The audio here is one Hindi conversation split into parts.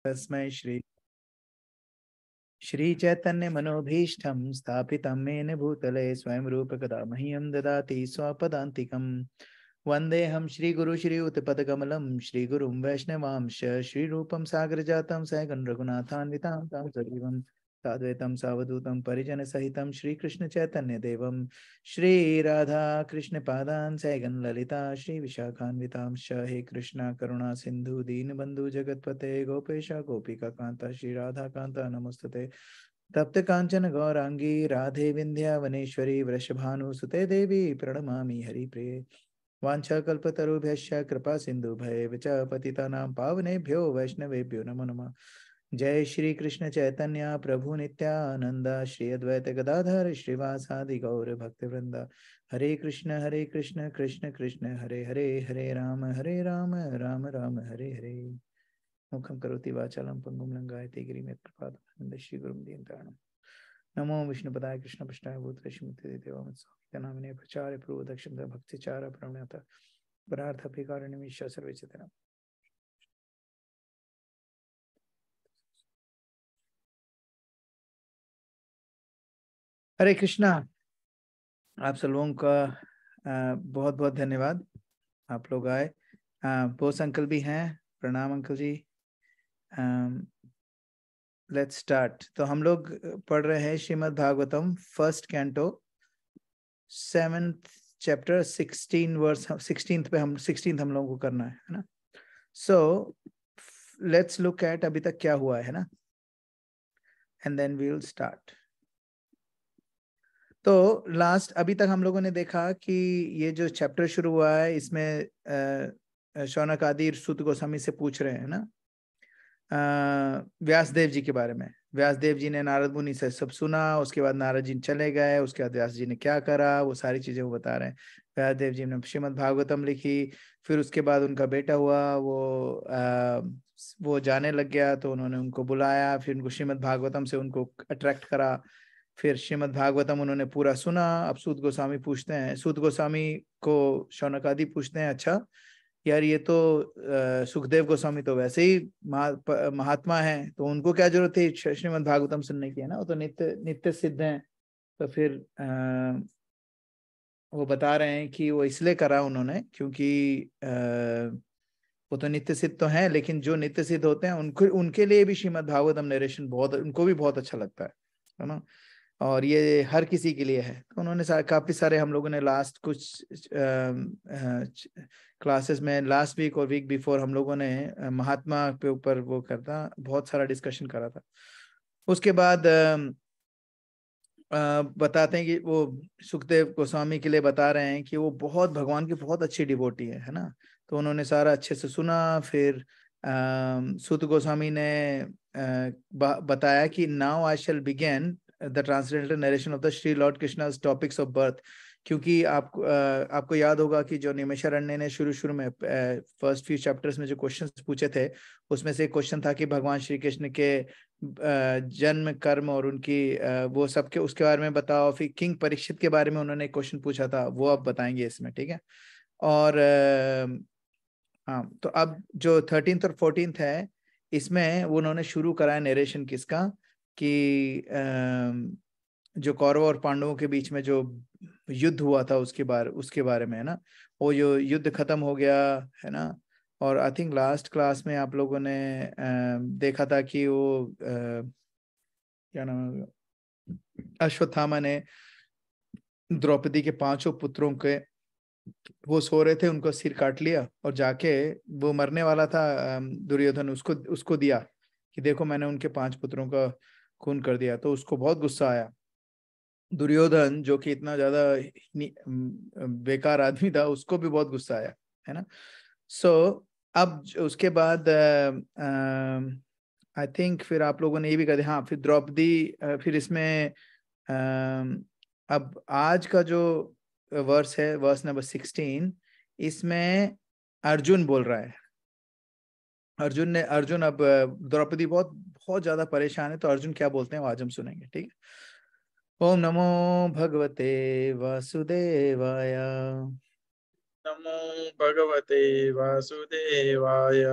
तस्मै श्री चैतन्य मनोभीष्टं स्थापितं येन भूतले स्वयं रूप कदा मह्यं ददाति स्वपदान्तिकं वन्देऽहं श्रीगुरु श्रीयुतपदकमलं श्रीगुरुं वैष्णवांश श्रीरूपं सागरजातं सहगण रघुनाथान्वितां तं सजीवं साद्वैतं सावधूतं परिजनसहितं श्रीकृष्ण चैतन्य देवं श्रीराधा कृष्ण पादान् सहगण ललिता श्रीविशाखान्वितांश हे कृष्णा करुणा सिंधु दीनबंधु जगतपते गोपेश गोपिका कांता श्री राधा कांता नमोस्तुते तप्त कांचन गौरांगी राधे विंध्यावनेश्वरी वृषभानुसुते देवी प्रणमामि हरिप्रिये वाञ्छाकल्पतरुभ्यश्च कृपा सिन्धुभ्येव च पतितानां पावनेभ्यो वैष्णवेभ्यो नमो नमः। जय श्री कृष्ण चैतन्य प्रभु नित्यानंद श्री अद्वैत गदाधर श्रीवासादि गौर भक्तवृंद हरे कृष्ण कृष्ण कृष्ण हरे हरे हरे राम राम राम हरे हरे। मुखं करोति वाचालं पंगुं लंघयते गिरिं यत्कृपातमहं श्री गुरुं दीनतारिणं नमो विष्णुपदाय कृष्णपृष्ठाय भूतले श्रीमते देवामिने प्रचार्य पूर्व दक्षिण भक्तिचार प्रणता परार्थ भिकारिणीमीश सर्वेचितनम्। हरे कृष्णा। आप सब लोगों का बहुत बहुत धन्यवाद। आप लोग आए। बोस अंकल भी हैं। प्रणाम अंकल जी। Let's start. तो हम लोग पढ़ रहे हैं Shrimad Bhagavatam first canto 7th chapter 16 verse 16th पे हम 16th हम लोगों को करना है ना। सो लेट्स लुक एट अभी तक क्या हुआ है ना, and then we will start. तो लास्ट अभी तक हम लोगों ने देखा कि ये जो चैप्टर शुरू हुआ है इसमें शौनक आदि सूत गोस्वामी से पूछ रहे हैं ना व्यासदेव जी के बारे में। व्यासदेव जी ने नारद मुनि से सब सुना, उसके बाद नारद जी चले गए, उसके बाद व्यास जी ने क्या करा वो सारी चीजें वो बता रहे हैं। व्यासदेव जी ने श्रीमद् भागवतम लिखी, फिर उसके बाद उनका बेटा हुआ वो जाने लग गया तो उन्होंने उनको बुलाया, फिर उनको श्रीमद् भागवतम से उनको अट्रैक्ट करा, फिर श्रीमद् भागवतम उन्होंने पूरा सुना। अब सूत गोस्वामी पूछते हैं, सूत गोस्वामी को शौनक आदि पूछते हैं अच्छा यार ये तो सुखदेव गोस्वामी तो वैसे ही महात्मा है, तो उनको क्या जरूरत है श्रीमद् भागवतम सुनने की, है ना, वो तो नित्य नित्य सिद्ध हैं। तो फिर वो बता रहे हैं कि वो इसलिए करा उन्होंने क्योंकि वो तो नित्य सिद्ध तो हैं, लेकिन जो नित्य सिद्ध होते हैं उनके लिए भी श्रीमद् भागवतम नरेशन बहुत उनको भी बहुत अच्छा लगता है ना, और ये हर किसी के लिए है। तो उन्होंने काफी सारे हम लोगों ने लास्ट कुछ क्लासेस में लास्ट वीक और वीक बिफोर हम लोगों ने महात्मा के ऊपर वो करता बहुत सारा डिस्कशन करा था। उसके बाद बताते हैं कि वो सुखदेव गोस्वामी के लिए बता रहे हैं कि वो बहुत भगवान की बहुत अच्छी डिवोटी है ना। तो उन्होंने सारा अच्छे से सुना। फिर सूत गोस्वामी ने बताया कि now I shall begin the translated narration of the Shri Lord Krishna's topics of birth. क्योंकि आपको याद होगा कि जो निमेषारण्य ने शुरू में फर्स्ट फ्यू चैप्टर्स में जो क्वेश्चंस पूछे थे उसमें से एक क्वेश्चन था कि भगवान श्री कृष्ण के जन्म कर्म और उनकी वो सब के उसके बारे में बताओ। फिर किंग परीक्षित के बारे में उन्होंने एक क्वेश्चन पूछा था, वो अब बताएंगे इसमें, ठीक है। और हाँ, तो अब जो 13th और 14th है इसमें वो उन्होंने शुरू कराया नरेशन किसका कि जो कौरव और पांडवों के बीच में जो युद्ध हुआ था उसके बारे में, है ना। वो जो युद्ध खत्म हो गया है ना, और आई थिंक लास्ट क्लास में आप लोगों ने देखा था कि वो क्या नाम है, अश्वत्थामा ने द्रौपदी के 5 पुत्रों के वो सो रहे थे उनको सिर काट लिया और जाके वो मरने वाला था दुर्योधन उसको दिया कि देखो मैंने उनके 5 पुत्रों का खून कर दिया। तो उसको बहुत गुस्सा आया। दुर्योधन जो कि इतना ज्यादा बेकार आदमी था उसको भी बहुत गुस्सा आया, है ना। सो अब उसके बाद आई थिंक फिर आप लोगों ने ये भी कर दिया, हाँ, फिर द्रौपदी फिर इसमें अब आज का जो वर्स है वर्स नंबर 16, इसमें अर्जुन बोल रहा है। अर्जुन अब द्रौपदी बहुत बहुत ज्यादा परेशान है, तो अर्जुन क्या बोलते हैं वो आज हम सुनेंगे, ठीक है। ओम नमो भगवते वासुदेवाय नमो भगवते वासुदेवाय।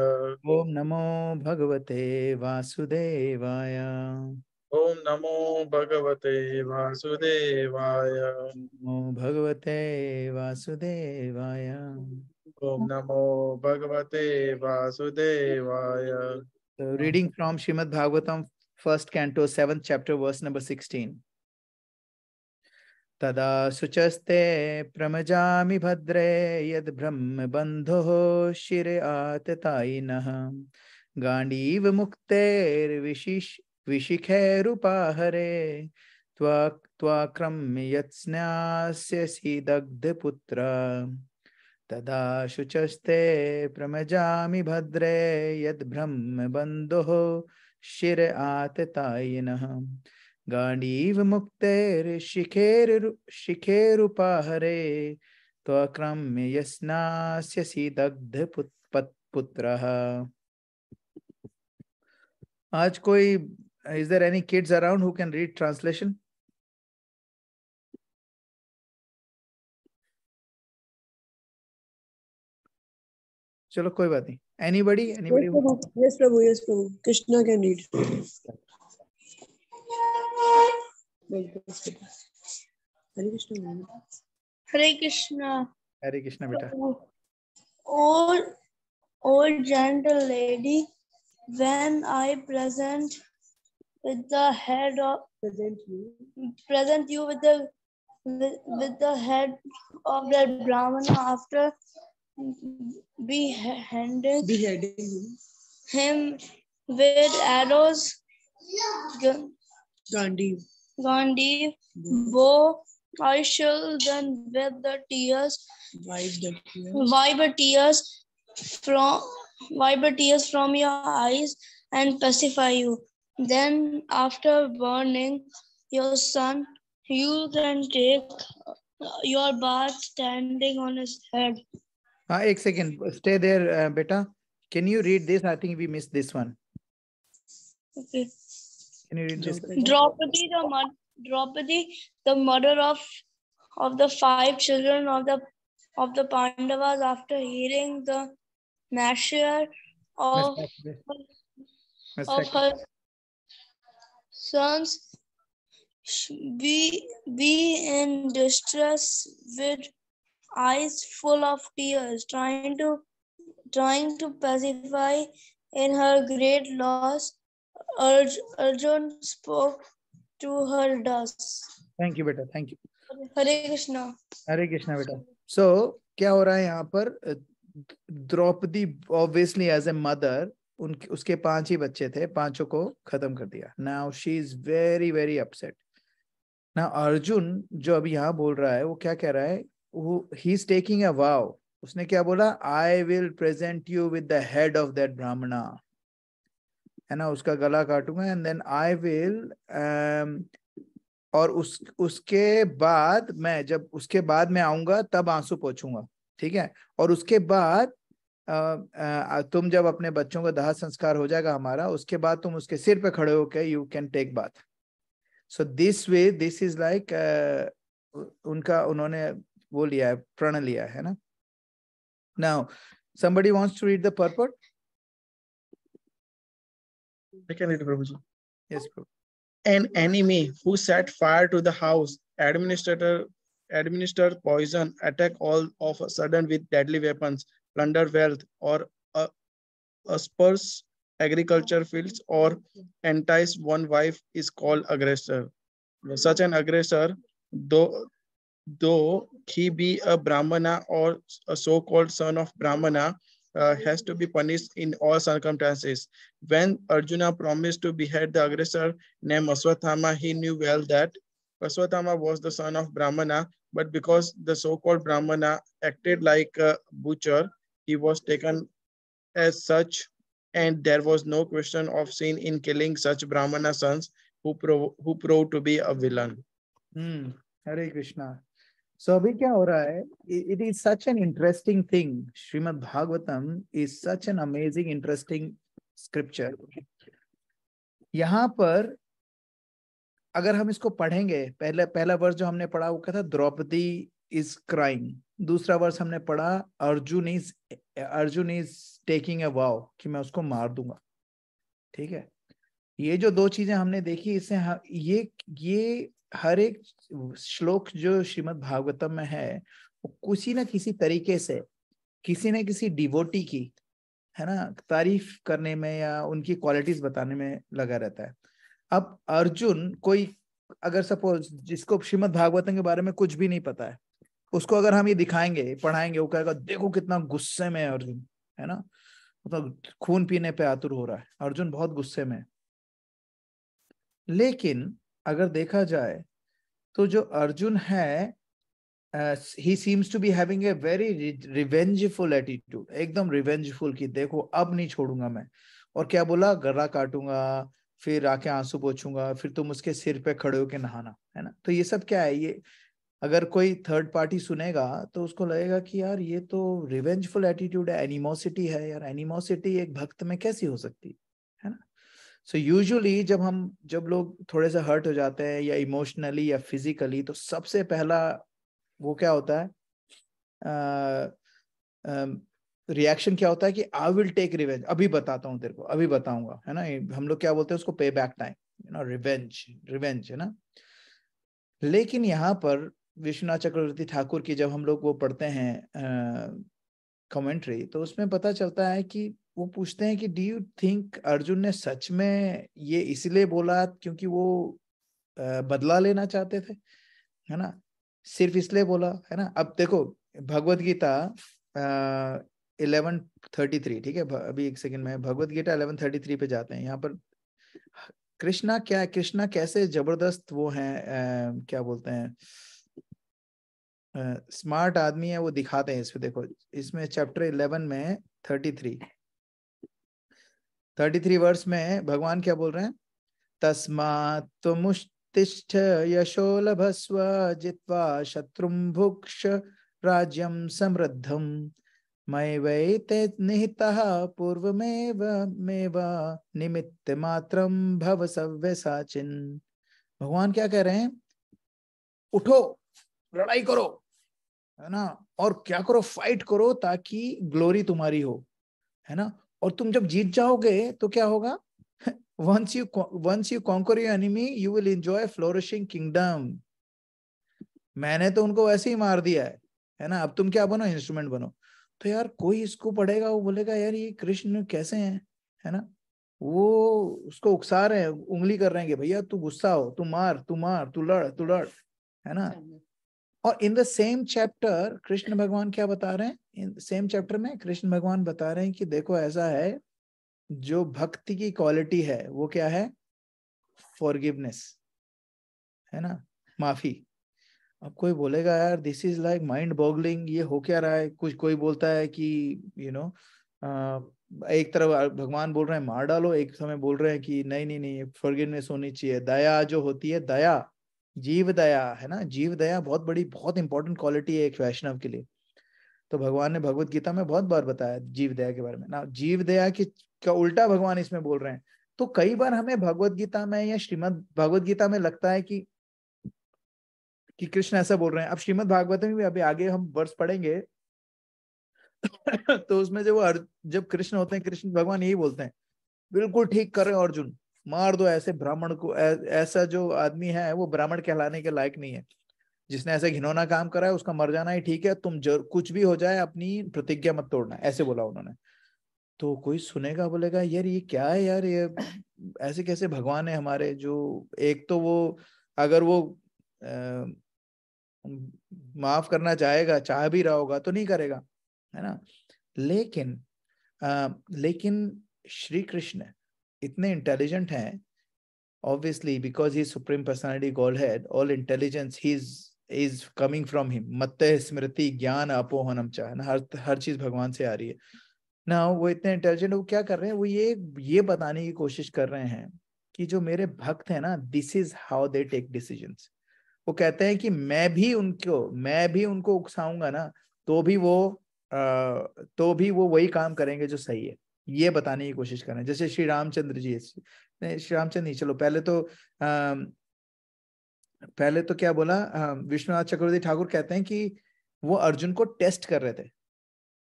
ओम नमो भगवते वासुदेवाय। ओम नमो भगवते वासुदेवाय। नमो भगवते वासुदेवाय। ओम नमो भगवते वासुदेवाय। So reading from Srimad Bhagavatam, first canto, 7th chapter, verse number 16. तदा शुचस्ते प्रमजामि भद्रे यद् ब्रह्म बन्धुः शिरे आततायिनः गाण्डीव मुक्तेर्विशिखैरुपाहरे त्वाक्रम्य यत्स्नास्यसि दग्धपुत्र तदा शुचस्ते प्रमजामि भद्रे यद् ब्रह्म बन्धुः शिर आततायिनः गाण्डीव मुक्तेर्शिखेरुपाहरे त्वक्रम्य यस्नास्यसि दग्धपुत्रः। आज कोई, is there any kids around who can read translation? चलो कोई बात नहीं. Anybody? Yes, Prabhu. Yes, Prabhu. Krishna can read. Hare Krishna. Hare Krishna. Hare Krishna, beta. O gentle lady, when I present with the head of present you with the head of that Brahmana after beheading him with arrows, Gandhi. bow, I shall then with the tears wipe the tears from your eyes and pacify you. Then after burning your son, you can take your bath standing on his head. एक second, stay there, beta. Can you read this? I think we missed this one. Okay. Can you read this? Draupadi, the mother of the 5 children of the Pandavas, after hearing the nature of her sons, be in distress with eyes full of tears, trying to pacify in her great loss. Arjun spoke to her thus. Thank you, beta. Thank you. Hare Krishna. Hare Krishna, beta. So, क्या हो रहा है यहाँ पर? Draupadi obviously as a mother, उसके 5 ही बच्चे थे, 5 को खत्म कर दिया. Now she is very very upset. Now Arjun जो अभी यहाँ बोल रहा है, वो क्या कह रहा है? वो he is taking a vow. उसने क्या बोला? I will present you with the head of that Brahmana. है ना, उसका गला काटूंगा and then I will और उसके बाद मैं जब उसके बाद मैं आऊंगा तब आंसू पोंछूंगा, ठीक है? और उसके बाद तुम जब अपने बच्चों का दाह संस्कार हो जाएगा हमारा, उसके बाद तुम उसके सिर पे खड़े होकर you can take bath. So this way, this is like उन्होंने वो लिया है, प्रण लिया है ना. Now somebody wants to read the purport? I can read, Prabhuji. Yes, Prabhu. An enemy who set fire to the house, administered poison, attack all of a sudden with deadly weapons, plunder wealth, or asperse agriculture fields, or entice one wife is called aggressor. Such an aggressor, though he be a Brahmana or a so-called son of Brahmana, has to be punished in all circumstances. When Arjuna promised to behead the aggressor named Aswathama, he knew well that Aswathama was the son of Brahmana, but because the so-called Brahmana acted like a butcher, he was taken as such, and there was no question of sin in killing such Brahmana sons who proved to be a villain. Hare Krishna. So अभी क्या हो रहा है? It is such an interesting thing. Srimad Bhagavatam is such an amazing, interesting scripture. यहाँ पर अगर हम इसको पढ़ेंगे, पहला वर्ष जो हमने पढ़ा वो क्या था? Draupadi is crying. दूसरा वर्स हमने पढ़ा, Arjun is taking a vow कि मैं उसको मार दूंगा। ठीक है, ये जो दो चीजें हमने देखी, इससे ये हर एक श्लोक जो श्रीमद् भागवतम में है वो किसी न किसी तरीके से किसी न किसी डिवोटी की, है ना, तारीफ करने में या उनकी क्वालिटीज बताने में लगा रहता है। अब अर्जुन, कोई अगर सपोज जिसको श्रीमद् भागवतम के बारे में कुछ भी नहीं पता है, उसको अगर हम ये दिखाएंगे पढ़ाएंगे, वो कहेगा देखो कितना गुस्से में है अर्जुन, है ना, मतलब खून पीने पे आतुर हो रहा है, अर्जुन बहुत गुस्से में है। लेकिन अगर देखा जाए तो जो अर्जुन है, he seems to be having a very revengeful attitude, एकदम रिवेंजफुल की देखो अब नहीं छोड़ूंगा मैं। और क्या बोला, गला काटूंगा, फिर आके आंसू पोंछूंगा, फिर तुम उसके सिर पे खड़े होके नहाना, है ना। तो ये सब क्या है, ये अगर कोई थर्ड पार्टी सुनेगा तो उसको लगेगा कि यार ये तो रिवेंजफुल एटीट्यूड है, एनिमोसिटी है यार, एनिमोसिटी एक भक्त में कैसी हो सकती है ना। सो यूजुअली जब लोग थोड़े से हर्ट हो जाते हैं या इमोशनली या फिजिकली, तो सबसे पहला वो क्या होता है, रिएक्शन क्या होता है कि आई विल टेक रिवेंज, अभी बताता हूँ तेरे को, अभी बताऊंगा, है ना। हम लोग क्या बोलते हैं उसको, पे back time, you know, revenge, है ना। लेकिन यहाँ पर विश्वनाथ चक्रवर्ती ठाकुर की जब हम लोग वो पढ़ते हैं कमेंट्री, तो उसमें पता चलता है कि वो पूछते हैं कि डू यू थिंक अर्जुन ने सच में ये इसलिए बोला क्योंकि वो बदला लेना चाहते थे, है ना, सिर्फ इसलिए बोला, है ना। अब देखो भगवत गीता 11:33, ठीक है, अभी एक सेकंड में भगवत गीता 11:33 पे जाते हैं। यहाँ पर कृष्णा कैसे जबरदस्त वो हैं, क्या बोलते हैं, स्मार्ट आदमी है, वो दिखाते हैं इसमें। देखो इसमें चैप्टर 11 में 33 वर्ष में भगवान क्या बोल रहे हैं, तस्मात् त्वमुत्तिष्ठ यशो लभस्व जित्वा शत्रुं भुक्ष राज्यं समृद्धं मयैवैते निहितः पूर्वमेव निमित्त मात्रं भव सव्यसाचिन्। भगवान क्या कह रहे हैं, उठो, लड़ाई करो, है ना, और क्या करो, फाइट करो ताकि ग्लोरी तुम्हारी हो, है ना। और तुम जब जीत जाओगे तो क्या होगा, once you conquer your enemy you will enjoy flourishing kingdom। मैंने तो उनको वैसे ही मार दिया है ना, अब तुम क्या बनो, इंस्ट्रूमेंट बनो। तो यार कोई इसको पढ़ेगा, वो बोलेगा यार ये कृष्ण कैसे हैं, है ना, वो उसको उकसा रहे हैं, उंगली कर रहे हैं कि भैया तू गुस्सा हो, तू मार, तू लड़, है ना। और in the same chapter Krishna भगवान क्या बता रहे हैं, इन सेम चैप्टर में कृष्ण भगवान बता रहे हैं कि देखो ऐसा है, जो भक्ति की क्वालिटी है वो क्या है, फॉरगिवनेस, है ना, माफी। अब कोई बोलेगा यार this is like mind boggling, ये हो क्या रहा है। कुछ कोई बोलता है कि यू नो एक तरफ भगवान बोल रहे हैं मार डालो, एक समय बोल रहे हैं कि नहीं फॉरगिवनेस होनी चाहिए। दया जो होती है, दया, जीव दया, है ना, जीव दया बहुत बड़ी, बहुत इंपॉर्टेंट क्वालिटी है एक वैष्णव के लिए। तो भगवान ने भगवत गीता में बहुत बार बताया जीव दया के बारे में ना। जीव दया की का उल्टा भगवान इसमें बोल रहे हैं। तो कई बार हमें भगवत गीता में या श्रीमद् भगवत गीता में लगता है कि कृष्ण ऐसा बोल रहे हैं। अब श्रीमद् भागवत में भी अभी आगे हम वर्ष पढ़ेंगे तो उसमें जब कृष्ण होते हैं, कृष्ण भगवान यही बोलते हैं, बिल्कुल ठीक कर रहे हो अर्जुन, मार दो ऐसे ब्राह्मण को, ऐसा जो आदमी है वो ब्राह्मण कहलाने के लायक नहीं है, जिसने ऐसे घिनौना काम करा है उसका मर जाना ही ठीक है, तुम कुछ भी हो जाए अपनी प्रतिज्ञा मत तोड़ना, ऐसे बोला उन्होंने। तो कोई सुनेगा बोलेगा यार ये क्या है यार, ये ऐसे कैसे भगवान है हमारे, जो एक तो वो अगर वो माफ करना चाहेगा, चाह भी रहा होगा तो नहीं करेगा, है ना। लेकिन श्री कृष्ण इतने इंटेलिजेंट हैं, obviously because he is supreme personality Godhead, all intelligence is coming from him। मत्ते स्मृति ज्ञान अपोहनम चा, ना हर चीज भगवान से आ रही है ना। वो इतने इंटेलिजेंट, वो क्या कर रहे हैं, वो ये बताने की कोशिश कर रहे हैं कि जो मेरे भक्त हैं ना, this is how they take decisions. वो कहते हैं कि मैं भी उनको उकसाऊंगा ना, तो भी वो वही काम करेंगे जो सही है, ये बताने की कोशिश कर रहे हैं। जैसे श्री रामचंद्र जी, श्री रामचंद्र नहीं, चलो पहले तो क्या बोला, विश्वनाथ चक्रवर्ती ठाकुर कहते हैं कि वो अर्जुन को टेस्ट कर रहे थे।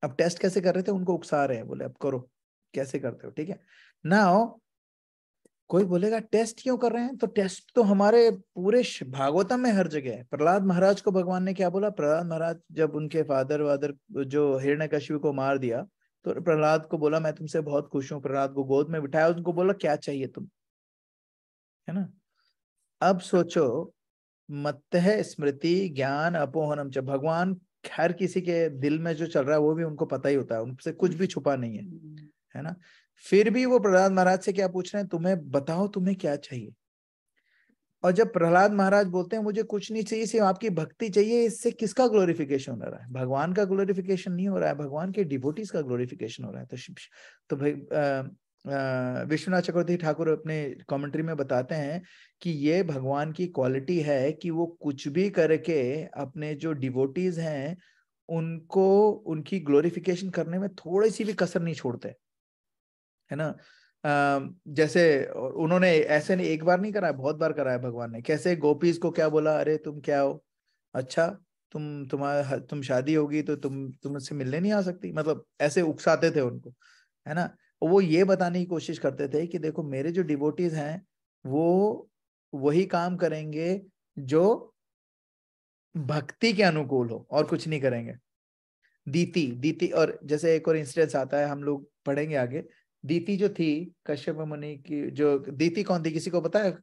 अब टेस्ट कैसे कर रहे थे, उनको उकसा रहे हैं, बोले अब करो, कैसे करते हो, ठीक है। नाउ कोई बोलेगा टेस्ट क्यों कर रहे हैं, तो टेस्ट तो हमारे पूरे भागवतम में हर जगह है। प्रहलाद महाराज को भगवान ने क्या बोला, प्रहलाद महाराज जब उनके फादर जो हिरण्यकशिपु को मार दिया, तो प्रहलाद को बोला मैं तुमसे बहुत खुश हूँ। प्रहलाद को गोद में बिठाया, उनको बोला क्या चाहिए तुम, है ना। अब सोचो, मत्तः स्मृति ज्ञान अपोहनम च, भगवान हर किसी के दिल में जो चल रहा है वो भी उनको पता ही होता है, उनसे कुछ भी छुपा नहीं है ना। फिर भी वो प्रहलाद महाराज से क्या पूछ रहे हैं, तुम्हें बताओ तुम्हें क्या चाहिए। और जब प्रहलाद महाराज बोलते हैं मुझे कुछ नहीं चाहिए, सिर्फ आपकी भक्ति चाहिए, इससे किसका ग्लोरिफिकेशन हो रहा है, भगवान का ग्लोरिफिकेशन नहीं हो रहा है, भगवान के डिवोटीज का ग्लोरिफिकेशन हो रहा है। तो भाई विश्वनाथ चक्रवर्ती ठाकुर अपने कमेंट्री में बताते हैं कि ये भगवान की क्वालिटी है कि वो कुछ भी करके अपने जो डिवोटीज हैं उनको उनकी ग्लोरिफिकेशन करने में थोड़ी सी भी कसर नहीं छोड़ते, है ना। जैसे उन्होंने ऐसे नहीं, एक बार नहीं करा है, बहुत बार करा है भगवान ने। कैसे गोपीज को क्या बोला, अरे तुम क्या हो, अच्छा तुम शादी होगी तो तुम मुझसे मिलने नहीं आ सकती, मतलब ऐसे उकसाते थे उनको, है ना। वो ये बताने की कोशिश करते थे कि देखो मेरे जो डिवोटीज हैं वो वही काम करेंगे जो भक्ति के अनुकूल हो, और कुछ नहीं करेंगे। दीति और जैसे एक और इंसिडेंस आता है, हम लोग पढ़ेंगे आगे। दीति जो थी कश्यप मुनि की, जो दीति कौन थी, किसी को पता है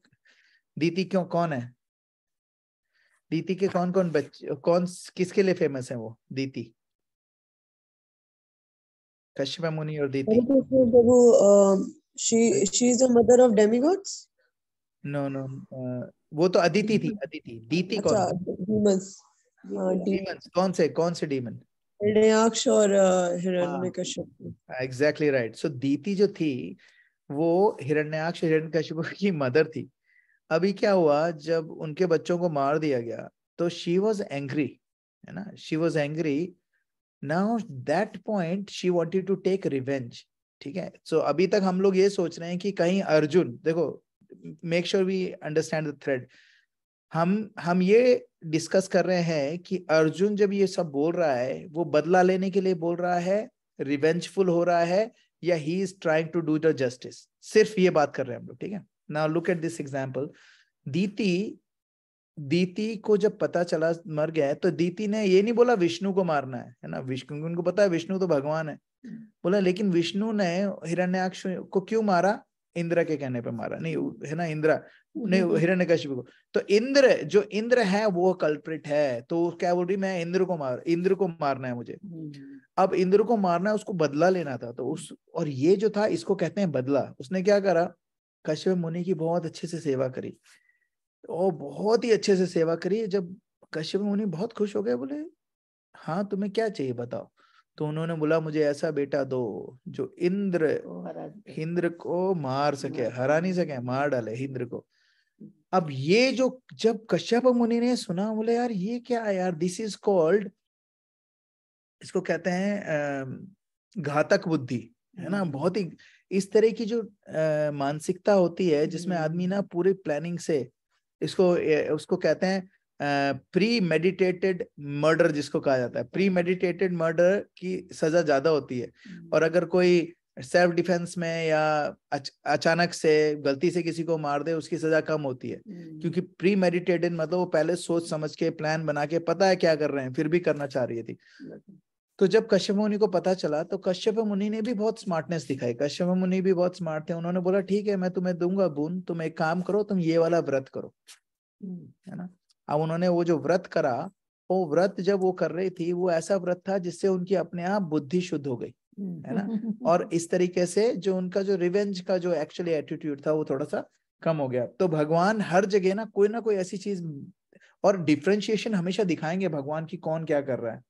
दीति कौन है? दीति के कौन कौन बच्चे, किसके लिए फेमस है वो दीति? कश्यप मुनि और Diti. she is the mother of demigods? No, वो तो अदिति थी, अदिति। दीति कौन? demons. डीमंस कौन से डीमन? हिरण्याक्ष और Hiranyakashipu. Exactly right. So Diti जो थी वो हिरण्याक्ष हिरण्यकशिपु की मदर थी। अभी क्या हुआ, जब उनके बच्चों को मार दिया गया तो शी वॉज एंग्री, है ना, she was angry. Now that point she wanted to take revenge, ठीक है। सो अभी तक हम लोग ये सोच रहे हैं कि कहीं अर्जुन, देखो make sure we understand the thread. हम ये डिस्कस कर रहे हैं कि अर्जुन जब ये सब बोल रहा है वो बदला लेने के लिए बोल रहा है, रिवेंजफुल हो रहा है, या he is trying to do the justice, सिर्फ ये बात कर रहे हैं हम लोग, ठीक है। Now look at this example. Diti को जब पता चला मर गया है, तो दीति ने ये नहीं बोला विष्णु को मारना है ना, विष्णु, उनको पता है विष्णु तो भगवान है, बोला लेकिन विष्णु ने हिरण्याक्ष को क्यों मारा, इंद्र के कहने पे मारा, नहीं है ना, इंद्र ने हिरण्यकशिपु को। तो इंद्र है वो कल्प्रिट है, तो क्या बोल रही, मैं इंद्र को मारना है मुझे। अब इंद्र को मारना है, उसको बदला लेना था, तो और ये जो था इसको कहते हैं बदला। उसने क्या करा, कश्यप मुनि की बहुत अच्छे से सेवा करी, और बहुत ही अच्छे से सेवा करी। जब कश्यप मुनि बहुत खुश हो गए, बोले हाँ तुम्हें क्या चाहिए बताओ। तो उन्होंने बोला मुझे ऐसा बेटा दो जो इंद्र को मार सके, हरा नहीं सके, मार डाले इंद्र को। अब ये जो जब कश्यप मुनि ने सुना, बोले यार ये क्या है यार, दिस इज कॉल्ड, इसको कहते हैं घातक बुद्धि, है ना। बहुत ही इस तरह की जो मानसिकता होती है जिसमें आदमी ना पूरी प्लानिंग से उसको कहते हैं प्री मेडिटेटेड मर्डर, जिसको कहा जाता है। प्री मेडिटेटेड मर्डर की सजा ज्यादा होती है, और अगर कोई सेल्फ डिफेंस में या अचानक से गलती से किसी को मार दे उसकी सजा कम होती है, क्योंकि प्री मेडिटेटेड मतलब वो पहले सोच समझ के प्लान बना के पता है क्या कर रहे हैं, फिर भी करना चाह रही थी। तो जब कश्यप मुनि को पता चला तो कश्यप मुनि ने भी बहुत स्मार्टनेस दिखाई। कश्यप मुनि भी बहुत स्मार्ट थे, उन्होंने बोला ठीक है मैं तुम्हें दूंगा बोन, तुम एक काम करो, तुम ये वाला व्रत करो, है ना। अब उन्होंने वो जो व्रत करा, वो व्रत जब वो कर रही थी वो ऐसा व्रत था जिससे उनकी अपने आप बुद्धि शुद्ध हो गई, है ना। और इस तरीके से जो उनका जो रिवेंज का जो एक्चुअली एटीट्यूड था वो थोड़ा सा कम हो गया। तो भगवान हर जगह ना कोई ऐसी चीज, और डिफ्रेंशिएशन हमेशा दिखाएंगे भगवान की कौन क्या कर रहा है।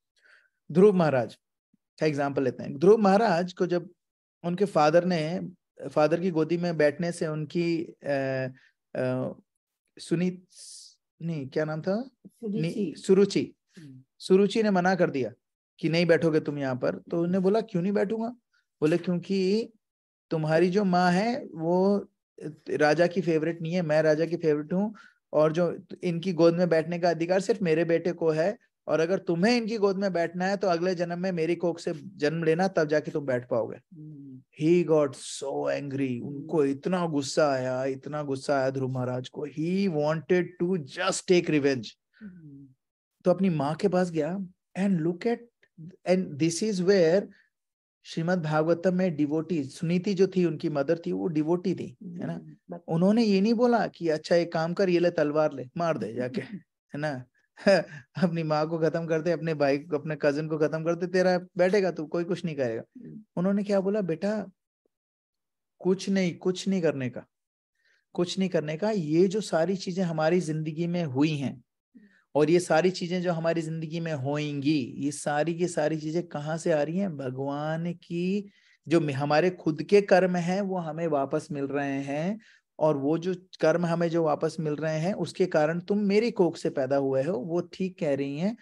ध्रुव महाराज का एग्जाम्पल लेते हैं। ध्रुव महाराज को जब उनके फादर की गोदी में बैठने से उनकी क्या नाम था, सुरुचि ने मना कर दिया कि नहीं बैठोगे तुम यहाँ पर। तो उन्होंने बोला क्यों नहीं बैठूंगा, बोले क्योंकि तुम्हारी जो माँ है वो राजा की फेवरेट नहीं है, मैं राजा की फेवरेट हूँ, और जो इनकी गोद में बैठने का अधिकार सिर्फ मेरे बेटे को है, और अगर तुम्हें इनकी गोद में बैठना है तो अगले जन्म में मेरी कोख से जन्म लेना, तब जाके तुम बैठ पाओगे। He got so angry, उनको इतना गुस्सा आया ध्रुव महाराज को। He wanted to just take revenge. तो अपनी माँ के पास गया and look at, and this is where Shrimad Bhagavatam में डिवोटी सुनीति जो थी, उनकी मदर थी, वो डिवोटी थी, है ना। उन्होंने ये नहीं बोला कि अच्छा एक काम कर, ये ले तलवार ले मार दे जाके, है ना। अपनी माँ को खत्म करते, अपने भाई को, अपने कजिन को खत्म करते, तेरा बैठेगा तू, कोई कुछ नहीं करेगा। उन्होंने क्या बोला, बेटा कुछ नहीं करने का। ये जो सारी चीजें हमारी जिंदगी में हुई हैं और ये सारी चीजें जो हमारी जिंदगी में होंगी, ये सारी की सारी चीजें कहाँ से आ रही हैं? भगवान की जो हमारे खुद के कर्म हैं वो हमें वापस मिल रहे हैं, और वो जो कर्म हमें जो वापस मिल रहे हैं उसके कारण तुम मेरी कोख से पैदा हुए हो, वो ठीक कह रही हैं।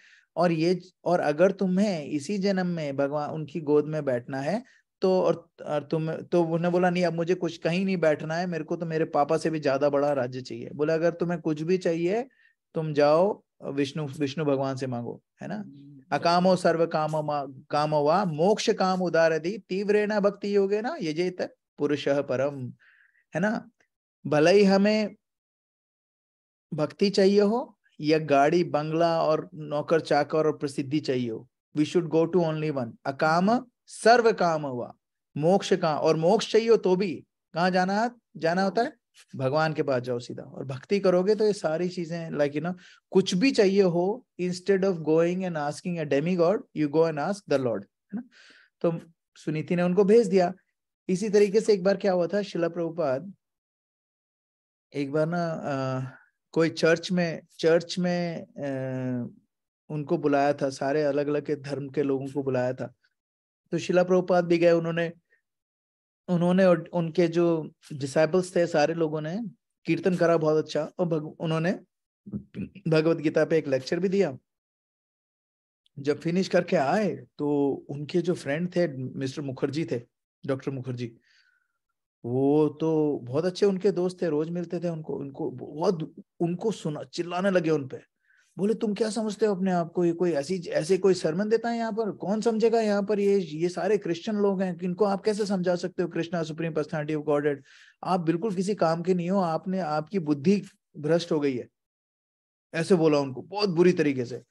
और अगर तुम्हें इसी जन्म में भगवान उनकी गोद में बैठना है तो और तुम तो उन्होंने बोला नहीं, अब मुझे कुछ कहीं नहीं बैठना है, मेरे को तो मेरे पापा से भी ज्यादा बड़ा राज्य चाहिए। बोला अगर तुम्हें कुछ भी चाहिए तुम जाओ विष्णु भगवान से मांगो, है ना। अकामो सर्व कामो वा मोक्ष काम उदारधि तीव्रेण भक्ति योगेन यजेत पुरुषः परम, है ना। भले ही हमें भक्ति चाहिए हो या गाड़ी बंगला और नौकर चाकर और प्रसिद्धि चाहिए हो, we should go to only one. अकाम सर्व काम हुआ मोक्ष का, और मोक्ष चाहिए हो तो भी कहाँ जाना होता है? भगवान के पास जाओ सीधा, और भक्ति करोगे तो ये सारी चीजें लाइक कुछ भी चाहिए हो, instead of going and asking a Demi God, you go and ask the Lord, है ना। तो सुनीति ने उनको भेज दिया। इसी तरीके से एक बार क्या हुआ था, शिला प्रभुपाद एक बार ना कोई चर्च में उनको बुलाया था, सारे अलग अलग के धर्म के लोगों को बुलाया था। तो शिला प्रभुपाद भी गए, उन्होंने और उनके जो डिसाइपल्स थे सारे लोगों ने कीर्तन करा बहुत अच्छा, और उन्होंने भगवत गीता पे एक लेक्चर भी दिया। जब फिनिश करके आए तो उनके जो फ्रेंड थे मिस्टर मुखर्जी थे, डॉक्टर मुखर्जी, वो तो बहुत अच्छे उनके दोस्त थे, रोज मिलते थे उनको सुना, चिल्लाने लगे उन पे। बोले तुम क्या समझते हो अपने आप को, ये कोई ऐसे कोई सरमन देता है यहाँ पर? कौन समझेगा यहाँ पर? ये सारे क्रिश्चियन लोग हैं, इनको आप कैसे समझा सकते हो Krishna supreme personality of godhead? आप बिल्कुल किसी काम के नहीं हो, आपकी बुद्धि भ्रष्ट हो गई है, ऐसे बोला उनको बहुत बुरी तरीके से।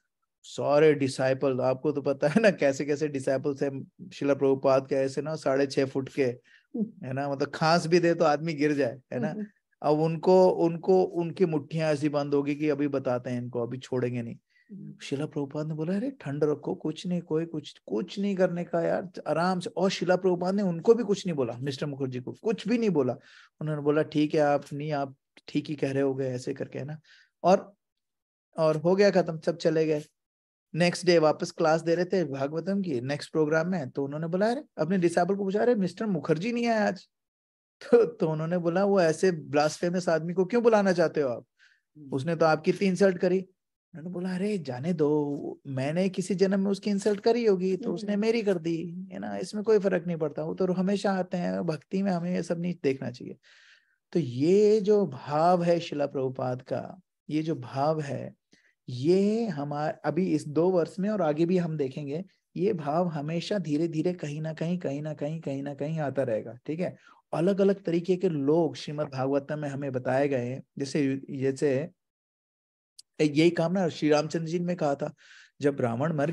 सारे डिसाइपल, आपको तो पता है ना कैसे कैसे डिसाइपल्स है शिला प्रभुपाद के, ऐसे ना 6.5 फुट के, है ना, मतलब खांस भी दे तो आदमी गिर जाए, है ना। अब उनको उनकी मुट्ठियां ऐसी बंद होगी कि अभी बताते हैं इनको, अभी छोड़ेंगे नहीं। शिला प्रभुपाद ने बोला अरे ठंड रखो, कुछ नहीं, कुछ नहीं करने का यार, आराम से। और शिला प्रभुपाद ने उनको भी कुछ नहीं बोला, मिस्टर मुखर्जी को कुछ भी नहीं बोला। उन्होंने बोला ठीक है, आप ठीक ही कह रहे हो गए, ऐसे करके, है ना। और हो गया खत्म, सब चले गए। नेक्स्ट डे वापस क्लास दे रहे थे भागवतम की, नेक्स्ट प्रोग्राम में, तो उन्होंने बोला अरे अपने डिसाइपल को पूछा, अरे मिस्टर मुखर्जी नहीं आया आज? तो उन्होंने बोला वो ऐसे ब्लास्फेमस आदमी को क्यों बुलाना चाहते हो आप? उसने तो आपकी इतनी इंसल्ट करी। उन्होंने बोला अरे जाने दो, मैंने किसी जन्म में उसकी इंसल्ट करी होगी तो उसने मेरी कर दी, है ना, इसमें कोई फर्क नहीं पड़ता, वो तो हमेशा आते हैं, भक्ति में हमें ये सब नहीं देखना चाहिए। तो ये जो भाव है शिला प्रभुपाद का, ये जो भाव है, ये हमारे अभी इस 2 वर्ष में और आगे भी हम देखेंगे, ये भाव हमेशा धीरे धीरे कहीं ना कहीं आता रहेगा, ठीक है। अलग अलग तरीके के लोग श्रीमद् भागवतम में हमें बताए गए हैं। जैसे यही काम ना श्री रामचंद्र जी ने कहा था, जब रावण मर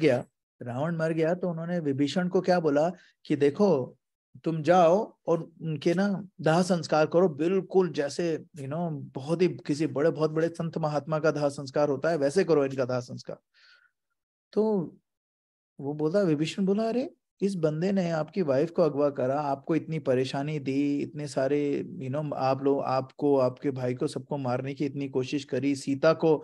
गया तो उन्होंने विभीषण को क्या बोला कि देखो तुम जाओ और उनके ना दाह संस्कार करो, बिल्कुल जैसे बहुत ही किसी बहुत बड़े संत महात्मा का दाह संस्कार होता है वैसे करो इनका दाह संस्कार। तो वो बोला, विभीषण बोला अरे इस बंदे ने आपकी वाइफ को अगवा करा, आपको इतनी परेशानी दी, इतने सारे आप लोग, आपको, आपके भाई को, सबको मारने की इतनी कोशिश करी, सीता को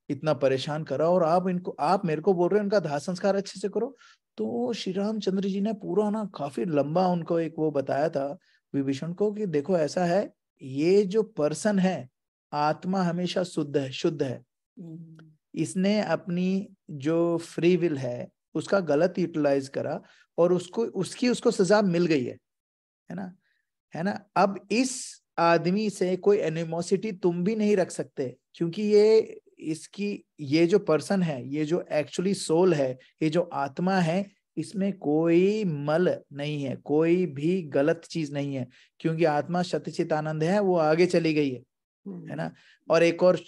इतना परेशान करा, और आप मेरे को बोल रहे हो इनका दाह संस्कार अच्छे से करो। तो श्री रामचंद्र जी ने पूरा ना काफी लंबा उनको एक वो बताया था विभीषण को कि देखो ऐसा है, ये जो पर्सन है आत्मा हमेशा शुद्ध है, इसने अपनी जो फ्री विल है उसका गलत यूटिलाइज करा और उसको सजा मिल गई है ना। अब इस आदमी से कोई एनिमोसिटी तुम भी नहीं रख सकते, क्योंकि इसकी ये जो पर्सन है, ये जो एक्चुअली सोल है, ये जो आत्मा है, इसमें कोई मल नहीं है, कोई भी गलत चीज नहीं है, क्योंकि आत्मा सच्चित आनंद है, वो आगे चली गई है ना। और एक और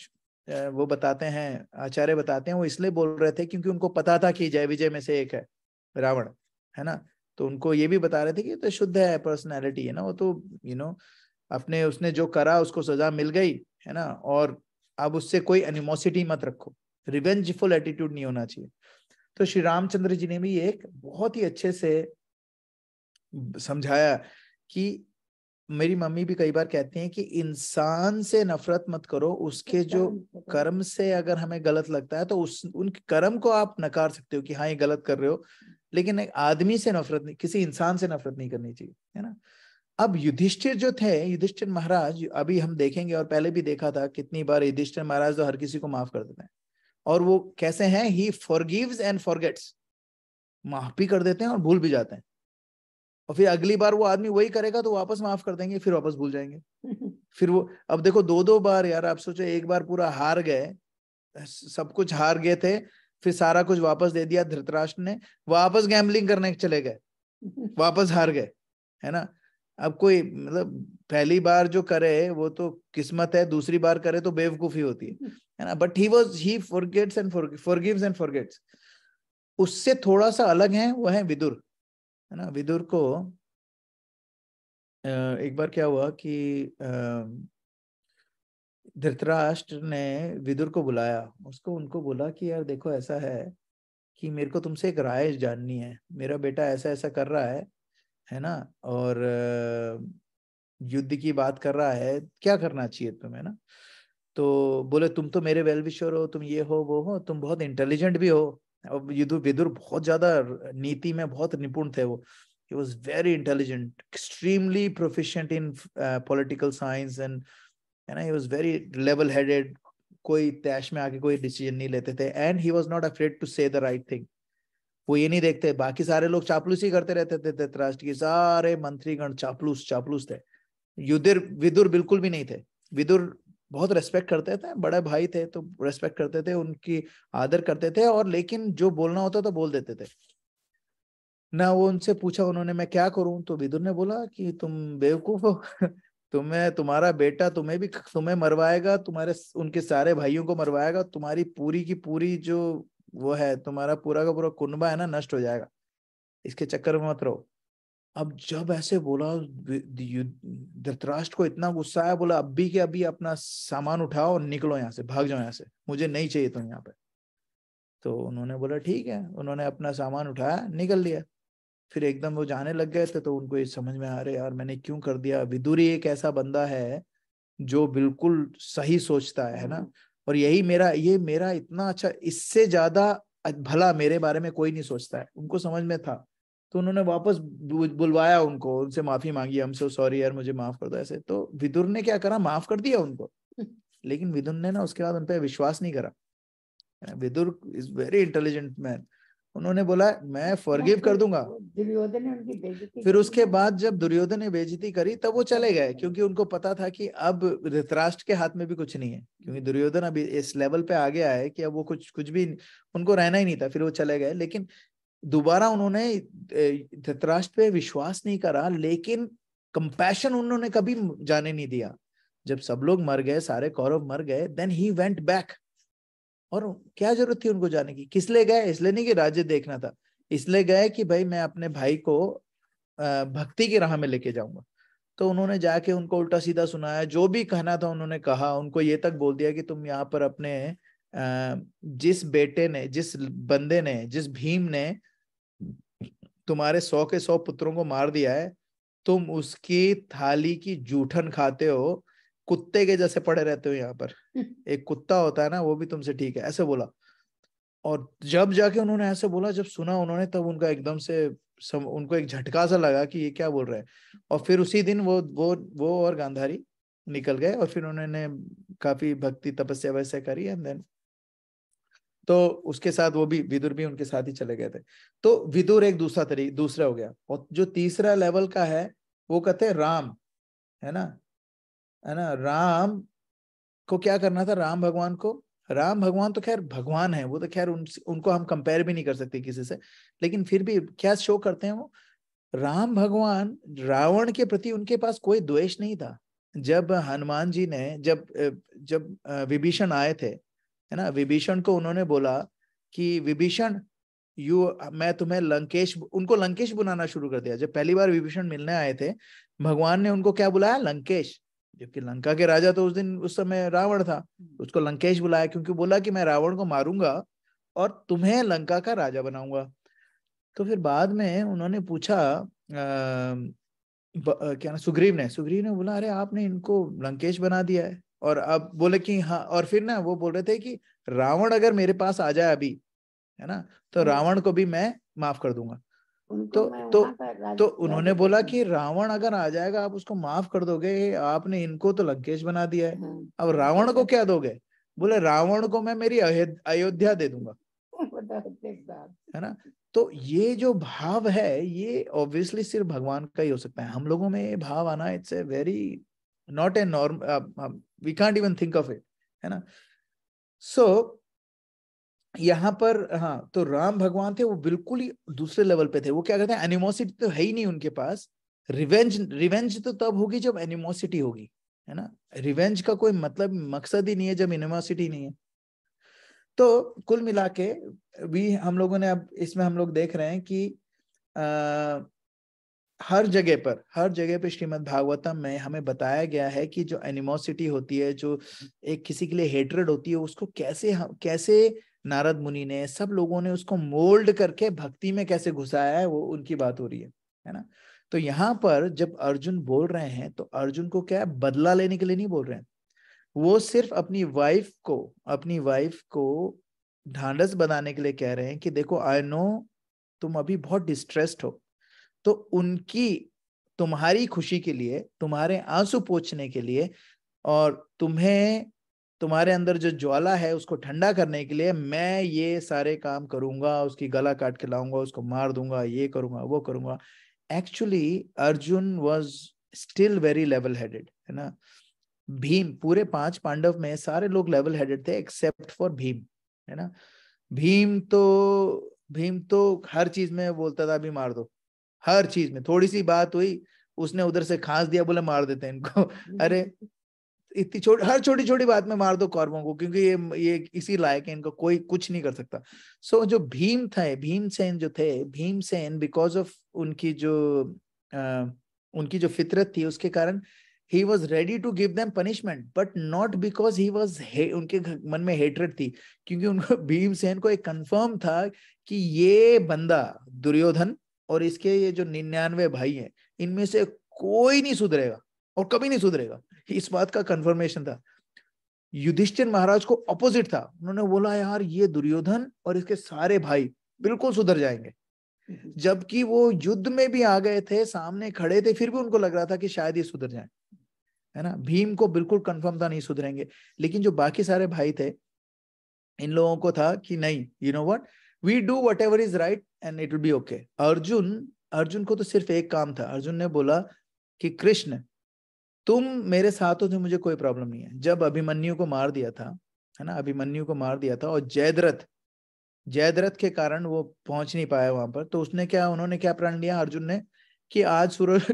वो बताते हैं, आचार्य बताते हैं, वो इसलिए बोल रहे थे क्योंकि उनको पता था कि जय विजय में से एक है रावण, है ना। तो उनको ये भी बता रहे थे कि तो शुद्ध है, पर्सनैलिटी है ना, वो तो अपने उसने जो करा उसको सजा मिल गई, है ना। और अब उससे कोई एनिमोसिटी मत रखो, रिवेंजफुल एटीट्यूड नहीं होना चाहिए। तो श्री रामचंद्र जी ने भी एक बहुत ही अच्छे से समझाया कि मेरी मम्मी भी कई बार कहती हैं कि इंसान से नफरत मत करो, उसके जो कर्म से अगर हमें गलत लगता है तो उनके कर्म को आप नकार सकते हो कि हाँ ये गलत कर रहे हो, लेकिन एक आदमी से नफरत नहीं, किसी इंसान से नफरत नहीं करनी चाहिए, है ना। अब युधिष्ठिर जो थे, युधिष्ठिर महाराज, अभी हम देखेंगे और पहले भी देखा था कितनी बार युधिष्ठिर महाराज तो हर किसी को माफ कर देते हैं। और वो कैसे हैं, ही फॉरगिव्स एंड फॉरगेट्स, माफ भी कर देते हैं और भूल भी जाते हैं, और फिर अगली बार वो आदमी वही करेगा तो वापस माफ कर देंगे, फिर वापस भूल जाएंगे। फिर वो, अब देखो 2-2 बार यार, आप सोचो, एक बार पूरा हार गए, सब कुछ हार गए थे, फिर सारा कुछ वापस दे दिया धृतराष्ट्र ने, वापस गैम्बलिंग करने चले गए, वापस हार गए, है ना। अब कोई मतलब पहली बार जो करे वो तो किस्मत है, दूसरी बार करे तो बेवकूफी होती है ना। But he forgets and forgives and forgets. उससे थोड़ा सा अलग है, वो है विदुर, है ना। विदुर को एक बार क्या हुआ कि धृतराष्ट्र ने विदुर को बुलाया, उनको बोला कि यार देखो ऐसा है कि मेरे को तुमसे एक राय जाननी है, मेरा बेटा ऐसा ऐसा कर रहा है ना, और युद्ध की बात कर रहा है, क्या करना चाहिए तुम्हें ना। तो बोले तुम तो मेरे वेल विशर हो, तुम ये हो वो हो, तुम बहुत इंटेलिजेंट भी हो। और विदुर बहुत ज्यादा नीति में बहुत निपुण थे वो। He was very intelligent, extremely proficient in political science, and he was very level-headed. कोई तैश में आके कोई डिसीजन नहीं लेते थे, and he was not afraid to say the right thing. वो ये नहीं देखते, बाकी सारे लोग चापलूसी करते रहते थे, धृतराष्ट्र के सारे मंत्रीगण चापलूस थे। विदुर बिल्कुल भी नहीं थे। विदुर बहुत रेस्पेक्ट करते थे, बड़े भाई थे तो रेस्पेक्ट करते थे, उनकी आदर करते थे, और लेकिन जो बोलना होता तो बोल देते थे ना। वो उनसे पूछा उन्होंने, मैं क्या करूं, तो विदुर ने बोला कि तुम बेवकूफ हो, तुम्हारा बेटा तुम्हें मरवाएगा, उनके सारे भाइयों को मरवाएगा, तुम्हारी पूरी की पूरी जो वो है, तुम्हारा पूरा का पूरा कुनबा है ना, नष्ट हो जाएगा, इसके चक्कर में मत रहो। अब जब ऐसे बोला, धृतराष्ट्र को इतना गुस्सा आया, बोला अभी के अभी अपना सामान उठाओ और निकलो यहाँ से, भाग जाओ यहाँ से, मुझे नहीं चाहिए तुम यहाँ पे। तो उन्होंने बोला ठीक है, उन्होंने अपना सामान उठाया, निकल लिया। फिर एकदम वो जाने लग गए थे, तो उनको ये समझ में आ रहे यार मैंने क्यों कर दिया। विदुर एक ऐसा बंदा है जो बिल्कुल सही सोचता है ना, और ये मेरा इतना अच्छा, इससे ज्यादा भला मेरे बारे में कोई नहीं सोचता है, उनको समझ में था। तो उन्होंने वापस बुलवाया उनको, उनसे माफी मांगी, हमसे सॉरी यार, मुझे माफ कर दो ऐसे। तो विदुर ने क्या करा, माफ कर दिया उनको, लेकिन विदुर ने ना उसके बाद उन पर विश्वास नहीं करा। Vidur is very intelligent man. उन्होंने बोला मैं फॉरगिव कर दूंगा। दुर्योधन ने उनकी बेइज्जती फिर उसके बाद जब दुर्योधन ने बेइज्जती करी तब वो चले गए, क्योंकि उनको पता था कि अब धृतराष्ट्र के हाथ में भी कुछ नहीं है, क्योंकि दुर्योधन अभी इस लेवल पे आ गया है कि अब वो कुछ भी उनको रहना ही नहीं था। फिर वो चले गए, लेकिन दोबारा उन्होंने धृतराष्ट्र पे विश्वास नहीं करा, लेकिन कंपैशन उन्होंने कभी जाने नहीं दिया। जब सब लोग मर गए, सारे कौरव मर गए, देन ही वेंट बैक। और क्या जरूरत थी उनको जाने की, किस लिए गए, इसलिए नहीं कि राज्य देखना था, इसलिए गए कि भाई मैं अपने भाई को भक्ति की राह में लेके जाऊंगा। तो उन्होंने जाके उनको उल्टा सीधा सुनाया, जो भी कहना था उन्होंने कहा। उनको ये तक बोल दिया कि तुम यहाँ पर अपने जिस बंदे ने, जिस भीम ने तुम्हारे 100 के 100 पुत्रों को मार दिया है, तुम उसकी थाली की जूठन खाते हो, कुत्ते के जैसे पड़े रहते हो यहाँ पर। एक कुत्ता होता है ना, वो भी तुमसे ठीक है, ऐसे बोला। और जब जाके उन्होंने ऐसे बोला, जब सुना उन्होंने, तब उनका एकदम से उनको एक झटका सा लगा कि ये क्या बोल रहे हैं। और फिर उसी दिन वो और गांधारी निकल गए, और फिर उन्होंने काफी भक्ति तपस्या वैसे करी, एंड देन तो उसके साथ वो भी विदुर भी उनके साथ ही चले गए थे। तो विदुर एक दूसरा हो गया। और जो तीसरा लेवल का है वो कहते हैं राम, है ना। राम को क्या करना था, राम भगवान को राम भगवान तो खैर भगवान है, वो तो खैर उनको हम कंपेयर भी नहीं कर सकते किसी से, लेकिन फिर भी क्या शो करते हैं वो, राम भगवान रावण के प्रति उनके पास कोई द्वेष नहीं था। जब हनुमान जी ने जब विभीषण आए थे, है ना, विभीषण को उन्होंने बोला कि विभीषण मैं तुम्हें लंकेश, उनको लंकेश बुलाना शुरू कर दिया। जब पहली बार विभीषण मिलने आए थे, भगवान ने उनको क्या बुलाया, लंकेश, जबकि लंका के राजा तो उस समय रावण था, उसको लंकेश बुलाया, क्योंकि बोला कि मैं रावण को मारूंगा और तुम्हें लंका का राजा बनाऊंगा। तो फिर बाद में उन्होंने पूछा क्या ना, सुग्रीव ने बोला अरे आपने इनको लंकेश बना दिया है, और अब बोले कि हाँ, और फिर ना वो बोल रहे थे कि रावण अगर मेरे पास आ जाए अभी, है ना, तो रावण को भी मैं माफ कर दूंगा। तो उन्होंने बोला कि रावण अगर आ जाएगा आप उसको माफ कर दोगे, आपने इनको तो लंकेश बना दिया है, अब रावण को क्या दोगे? बोले रावण को मैं मेरी अयोध्या दे दूंगा, है ना। तो ये जो भाव है ये ऑब्वियसली सिर्फ भगवान का ही हो सकता है। हम लोगों में ये भाव आना, it's a very not a norm, we can't even think of it, है ना। सो यहाँ पर हाँ, तो राम भगवान थे वो बिल्कुल ही दूसरे लेवल पे थे। वो क्या कहते हैं, एनिमोसिटी तो है ही नहीं उनके पास। रिवेंज तो तब होगी जब एनिमोसिटी होगी, है ना। रिवेंज का कोई मतलब मकसद ही नहीं है जब एनिमोसिटी नहीं है। तो कुल मिला के भी हम लोगों ने अब इसमें हम लोग देख रहे हैं कि हर जगह पे श्रीमद् भागवतम में हमें बताया गया है कि जो एनिमोसिटी होती है, जो एक किसी के लिए हेट्रेड होती है, उसको कैसे नारद मुनि ने, सब लोगों ने उसको मोल्ड करके भक्ति में कैसे घुसाया है, वो उनकी बात हो रही है ना। तो यहाँ पर जब अर्जुन बोल रहे हैं तो अर्जुन को क्या बदला लेने के लिए नहीं बोल रहे हैं, वो सिर्फ अपनी वाइफ को ढांढस बनाने के लिए कह रहे हैं कि देखो आई नो तुम अभी बहुत डिस्ट्रेस्ड हो, तो तुम्हारी खुशी के लिए, तुम्हारे आंसू पोंछने के लिए, और तुम्हारे अंदर जो ज्वाला है उसको ठंडा करने के लिए मैं ये सारे काम करूंगा, उसकी गला काट के लाऊंगा, उसको मार दूंगा, ये करूंगा, वो करूंगा। Actually Arjun was still very level headed, है ना। भीम, पूरे 5 पांडव में सारे लोग लेवल हेडेड थे एक्सेप्ट फॉर भीम, है ना। भीम तो हर चीज में बोलता था अभी मार दो, हर चीज में। थोड़ी सी बात हुई, उसने उधर से खांस दिया, बोले मार देते हैं इनको। अरे हर छोटी छोटी बात में मार दो कौरवों को, क्योंकि ये इसी लायक है, इनको कोई कुछ नहीं कर सकता। सो जो भीमसेन बिकॉज ऑफ उनकी जो फितरत थी, उसके कारण he was ready to give them punishment, but not because उनके मन में हेट्रेड थी, क्योंकि उनको भीमसेन को एक कंफर्म था कि ये बंदा दुर्योधन और इसके ये जो 99 भाई हैं, इनमें से कोई नहीं सुधरेगा और कभी नहीं सुधरेगा। इस बात का कंफर्मेशन था। युधिष्ठिर महाराज को अपोजिट था, उन्होंने बोला यार ये दुर्योधन और इसके सारे भाई बिल्कुल सुधर जाएंगे, जबकि वो युद्ध में भी आ गए थे, सामने खड़े थे, फिर भी उनको लग रहा था कि शायद ये सुधर जाए, है ना। भीम को बिल्कुल कंफर्म था नहीं सुधरेंगे, लेकिन जो बाकी सारे भाई थे, इन लोगों को था कि नहीं, you know what, we do whatever is right and it will be okay. Arjun को तो सिर्फ एक काम था। अर्जुन ने बोला कि कृष्ण तुम मेरे साथ हो तो मुझे कोई प्रॉब्लम नहीं है। जब अभिमन्यु को मार दिया था, है ना, अभिमन्यु को मार दिया था, और जयद्रथ के कारण वो पहुंच नहीं पाया वहां पर, तो उन्होंने क्या प्रण लिया अर्जुन ने कि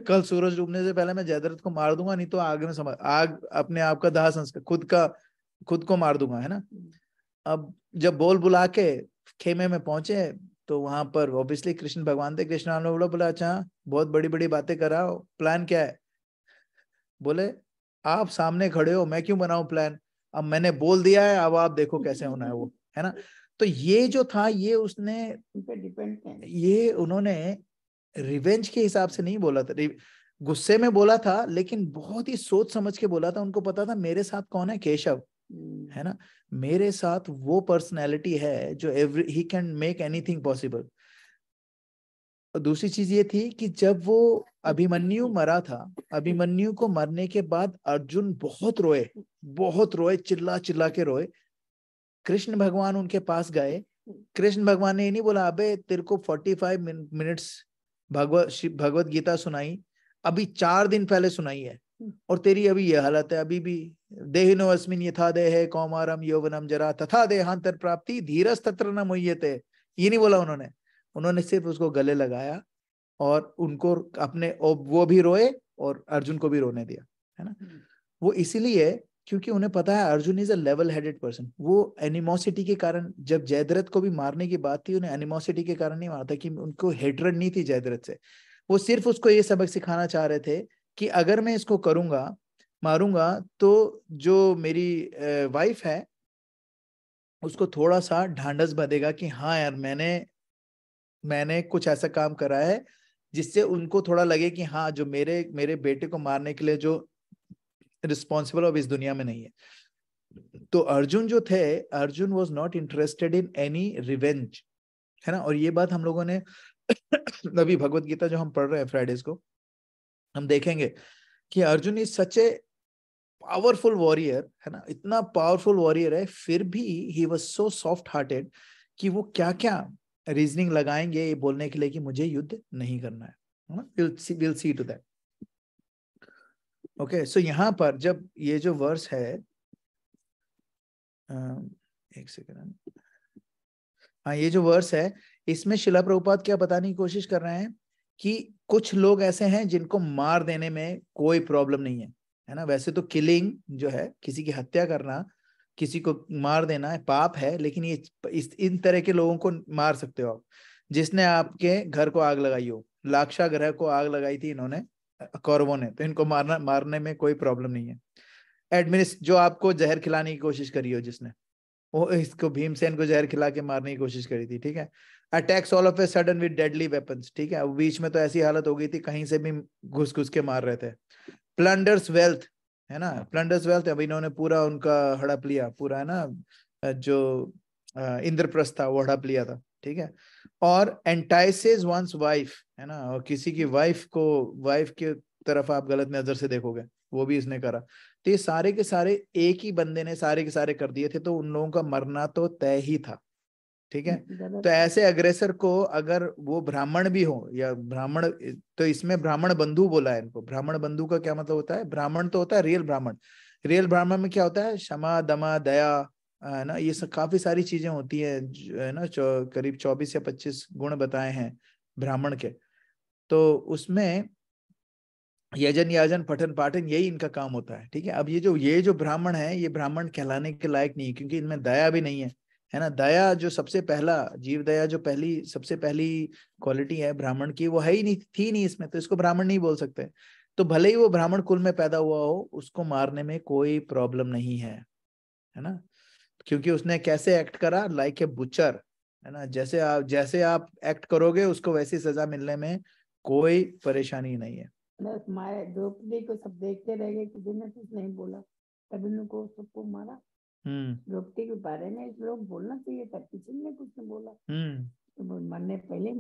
कल सूरज डूबने से पहले मैं जयद्रथ को मार दूंगा, नहीं तो आग अपने आप का दाह संस्कार, खुद को मार दूंगा, है ना। अब जब बुला के खेमे में पहुंचे तो वहां पर ऑब्वियसली कृष्ण भगवान थे। कृष्ण ने बोला अच्छा बहुत बड़ी बड़ी बातें कराओ, प्लान क्या है? बोले आप सामने खड़े हो, मैं क्यों बनाऊं प्लान, अब मैंने बोल दिया है, अब आप देखो कैसे होना है वो, है ना। तो ये जो था ये उन्होंने रिवेंज के हिसाब से नहीं बोला था, गुस्से में बोला था, लेकिन बहुत ही सोच समझ के बोला था। उनको पता था मेरे साथ कौन है, केशव, है ना, मेरे साथ वो पर्सनैलिटी है जो he can make anything possible. और दूसरी चीज ये थी कि जब वो अभिमन्यु मरा था, अभिमन्यु को मरने के बाद अर्जुन बहुत रोए, चिल्ला चिल्ला के रोए। कृष्ण भगवान उनके पास गए, कृष्ण भगवान ने ये नहीं बोला अबे तेरे को 45 मिनट्स भगवत गीता सुनाई, अभी 4 दिन पहले सुनाई है और तेरी अभी ये हालत है, अभी भी देहिनो अस्मिन् यथा देहे कौमारम यौवनम जरा तथा देहांतर प्राप्ति धीरस तत्र न मुह्यते। ये नहीं बोला उन्होंने, उन्होंने सिर्फ उसको गले लगाया और उनको अपने, वो भी रोए और अर्जुन को भी रोने दिया, है ना। वो इसीलिए क्योंकि उन्हें पता है Arjun is a level headed person. वो एनिमोसिटी के कारण, जब जयद्रथ को भी मारने की बात थी, उन्हें एनिमोसिटी के कारण नहीं मारा था, कि उनको हेट्रेड नहीं थी जयद्रथ से। वो सिर्फ उसको ये सबक सिखाना चाह रहे थे कि अगर मैं इसको करूंगा, मारूंगा, तो जो मेरी वाइफ है उसको थोड़ा सा ढांढस बंधेगा कि हाँ यार मैंने कुछ ऐसा काम करा है जिससे उनको थोड़ा लगे कि हाँ, जो मेरे बेटे को मारने के लिए जो रिस्पॉन्सिबल अब इस दुनिया में नहीं है। तो अर्जुन जो थे, Arjun was not interested in any revenge, है ना। और ये बात हम लोगों ने अभी भगवत गीता जो हम पढ़ रहे हैं फ्राइडेज को, हम देखेंगे कि Arjun is such a powerful warrior, है ना, इतना पावरफुल वॉरियर है, फिर भी he was so soft hearted कि वो क्या क्या रीजनिंग लगाएंगे ये बोलने के लिए कि मुझे युद्ध नहीं करना है ना। Will see to that. Okay, so यहाँ पर जब ये जो वर्स है, एक सेकंड, हाँ, ये जो वर्स है, इसमें शिला प्रभुपाद क्या बताने की कोशिश कर रहे हैं कि कुछ लोग ऐसे हैं जिनको मार देने में कोई प्रॉब्लम नहीं है ना। वैसे तो किलिंग जो है, किसी की हत्या करना, किसी को मार देना है, पाप है, लेकिन ये इन तरह के लोगों को मार सकते हो आप। जिसने आपके घर को आग लगाई हो, लाक्षा ग्रह को आग लगाई थी इन्होंने, कौरवों ने, तो इनको मारने में कोई प्रॉब्लम नहीं है। जो आपको जहर खिलाने की कोशिश करी हो, जिसने वो इसको भीमसेन को जहर खिला के मारने की कोशिश करी थी, ठीक है। Attacks all of a sudden with deadly weapons, ठीक है। बीच में तो ऐसी हालत हो गई थी, कहीं से भी घुस घुस के मार रहे थे। प्लंडर्स वेल्थ, है ना, प्लंडर्स वेल्थ, अब इन्होंने पूरा उनका हड़प लिया, पूरा, है ना, जो इंद्रप्रस्थ था वो हड़प लिया था, ठीक है। और एंटाइसेस वंस वाइफ, है ना, और किसी की वाइफ के तरफ आप गलत नजर से देखोगे, वो भी इसने करा। तो ये सारे के सारे एक ही बंदे ने सारे के सारे कर दिए थे, तो उन लोगों का मरना तो तय ही था, ठीक है। तो ऐसे अग्रेसर को, अगर वो ब्राह्मण भी हो या ब्राह्मण, तो इसमें ब्राह्मण बंधु बोला है इनको। ब्राह्मण बंधु का क्या मतलब होता है? ब्राह्मण तो होता है रियल ब्राह्मण। रियल ब्राह्मण में क्या होता है? क्षमा, दमा, दया, है ना, ये सब काफी सारी चीजें होती है, है ना। करीब 24 या 25 गुण बताए हैं ब्राह्मण के। तो उसमें यजन, याजन, पठन, पाठन, यही इनका काम होता है, ठीक है। अब ये जो ब्राह्मण है, ये ब्राह्मण कहलाने के लायक नहीं है, क्योंकि इनमें दया भी नहीं है ना। दया जो सबसे पहला जीव दया, जो सबसे पहली क्वालिटी है ब्राह्मण की, वो है ही नहीं, थी नहीं इसमें, तो इसको ब्राह्मण नहीं बोल सकते। तो भले ही वो ब्राह्मण कुल में पैदा हुआ हो, उसको मारने में कोई प्रॉब्लम नहीं है ना, क्योंकि उसने कैसे एक्ट करा, लाइक ए बुचर, है ना। जैसे आप एक्ट करोगे, उसको वैसी सजा मिलने में कोई परेशानी नहीं है। माया द्रौपदी को सब देखते रह गए, किसी ने कुछ नहीं बोला, तभी उनको सबको मारा। द्रौपदी के बारे में लोग बोलना चाहिए था, किसी ने कुछ नहीं बोला, तो मरने पहले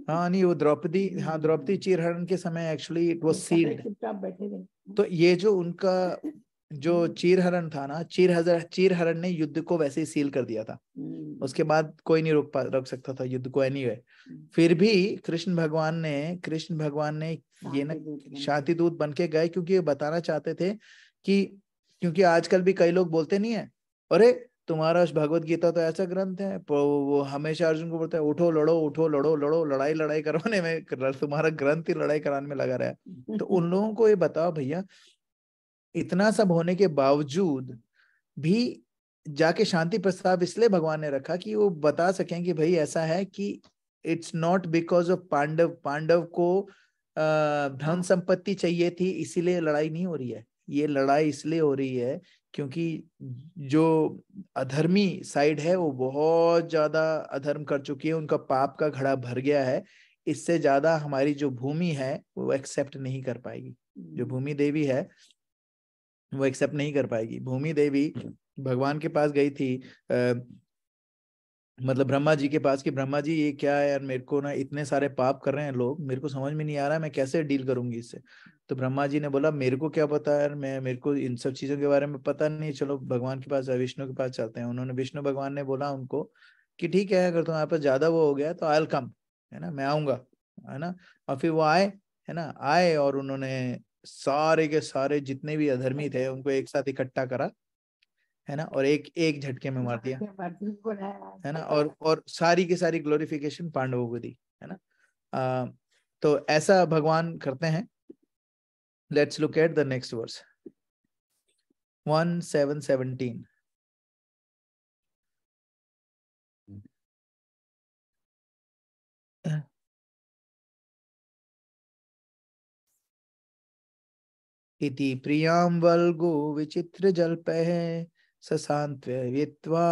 हाँ, नहीं, वो द्रौपदी, हाँ, द्रौपदी चीरहरण के समय एक्चुअली इट वाज सील्ड, चुपचाप बैठे रहे। तो ये जो उनका जो चीरहरण था ना, चीरहरण ने युद्ध को वैसे ही सील कर दिया था। उसके बाद कोई नहीं रोक सकता था युद्ध को एनीवे। फिर भी कृष्ण भगवान ने ये ना शांति दूत बन के गए, क्योंकि ये बताना चाहते थे कि, क्योंकि आजकल भी कई लोग बोलते नहीं है, अरे तुम्हारा भगवत गीता तो ऐसा ग्रंथ है, वो हमेशा अर्जुन को बोलता है, उठो लड़ो, लड़ाई करवाने में तुम्हारा ग्रंथ ही लड़ाई कराने में लगा रहा है। तो उन लोगों को ये बताओ भैया, इतना सब होने के बावजूद भी जाके शांति प्रस्ताव इसलिए भगवान ने रखा कि वो बता सकें कि भाई ऐसा है कि it's not because of Pandav को धन संपत्ति चाहिए थी इसीलिए लड़ाई नहीं हो रही है। ये लड़ाई इसलिए हो रही है क्योंकि जो अधर्मी साइड है वो बहुत ज्यादा अधर्म कर चुकी है, उनका पाप का घड़ा भर गया है। इससे ज्यादा हमारी जो भूमि है वो एक्सेप्ट नहीं कर पाएगी। जो भूमि देवी है वो एक्सेप्ट नहीं कर पाएगी। भूमि देवी भगवान के पास गई थी, मतलब ब्रह्मा जी के पास, कि ब्रह्मा जी ये क्या है यार, मेरे को ना इतने सारे पाप कर रहे हैं लोग, मेरे को समझ में नहीं आ रहा है मैं कैसे डील करूंगी इससे। तो ब्रह्मा जी ने बोला मेरे को क्या पता यार, मेरे को इन सब चीजों के बारे में पता नहीं, चलो भगवान के पास, विष्णु के पास चलते हैं। उन्होंने, विष्णु भगवान ने बोला उनको कि ठीक है, अगर तुम्हारे पास ज्यादा वो हो गया तो आई विल कम, है ना, मैं आऊंगा, है ना। और फिर वो आए, है ना, आए और उन्होंने सारे के सारे जितने भी अधर्मी थे उनको एक साथ इकट्ठा करा, है ना, और एक झटके में मार दिया, है ना, और सारी की सारी ग्लोरिफिकेशन पांडवों को दी, है ना। तो ऐसा भगवान करते हैं। Let's look at the next verse 1:7-17। इति प्रियां वल्गो विचित्र जल्पः ससान्त्वयित्वा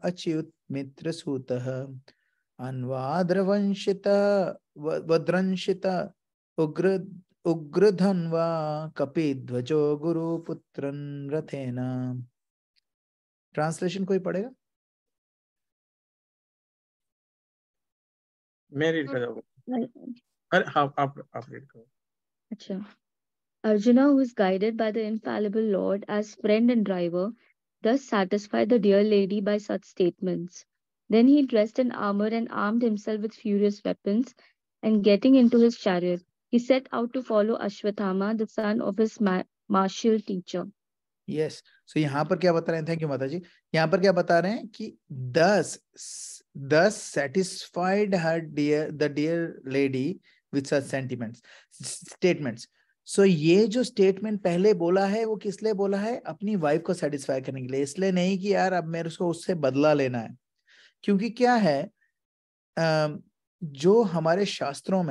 अच्युत मित्र सूतः अन्वाद्रवंशित वद्रंशित उग्र उग्रधन्वा कपिध्वजो गुरुपुत्रं रथेन। ट्रांसलेशन कोई पढ़ेगा? मैं रीड कर दूंगा। अरे हाँ, आप रीड करो। अच्छा। Arjuna, who is guided by the infallible Lord as friend and driver, thus satisfied the dear lady by such statements. Then he dressed in armor and armed himself with furious weapons, and getting into his chariot, he set out to follow Ashwathama, the son of his martial teacher. Yes. So यहाँ पर क्या बता रहे हैं? Thank you माता जी। यहाँ पर क्या बता रहे हैं कि thus satisfied her the dear lady with such statements. So ये जो स्टेटमेंट पहले बोला है वो किस लिए बोला है? अपनी वाइफ को सेटिस्फाई करने के लिए, इसलिए नहीं कि यार अब मेरे को उससे बदला लेना है। क्योंकि क्या है, जो हमारे शास्त्रों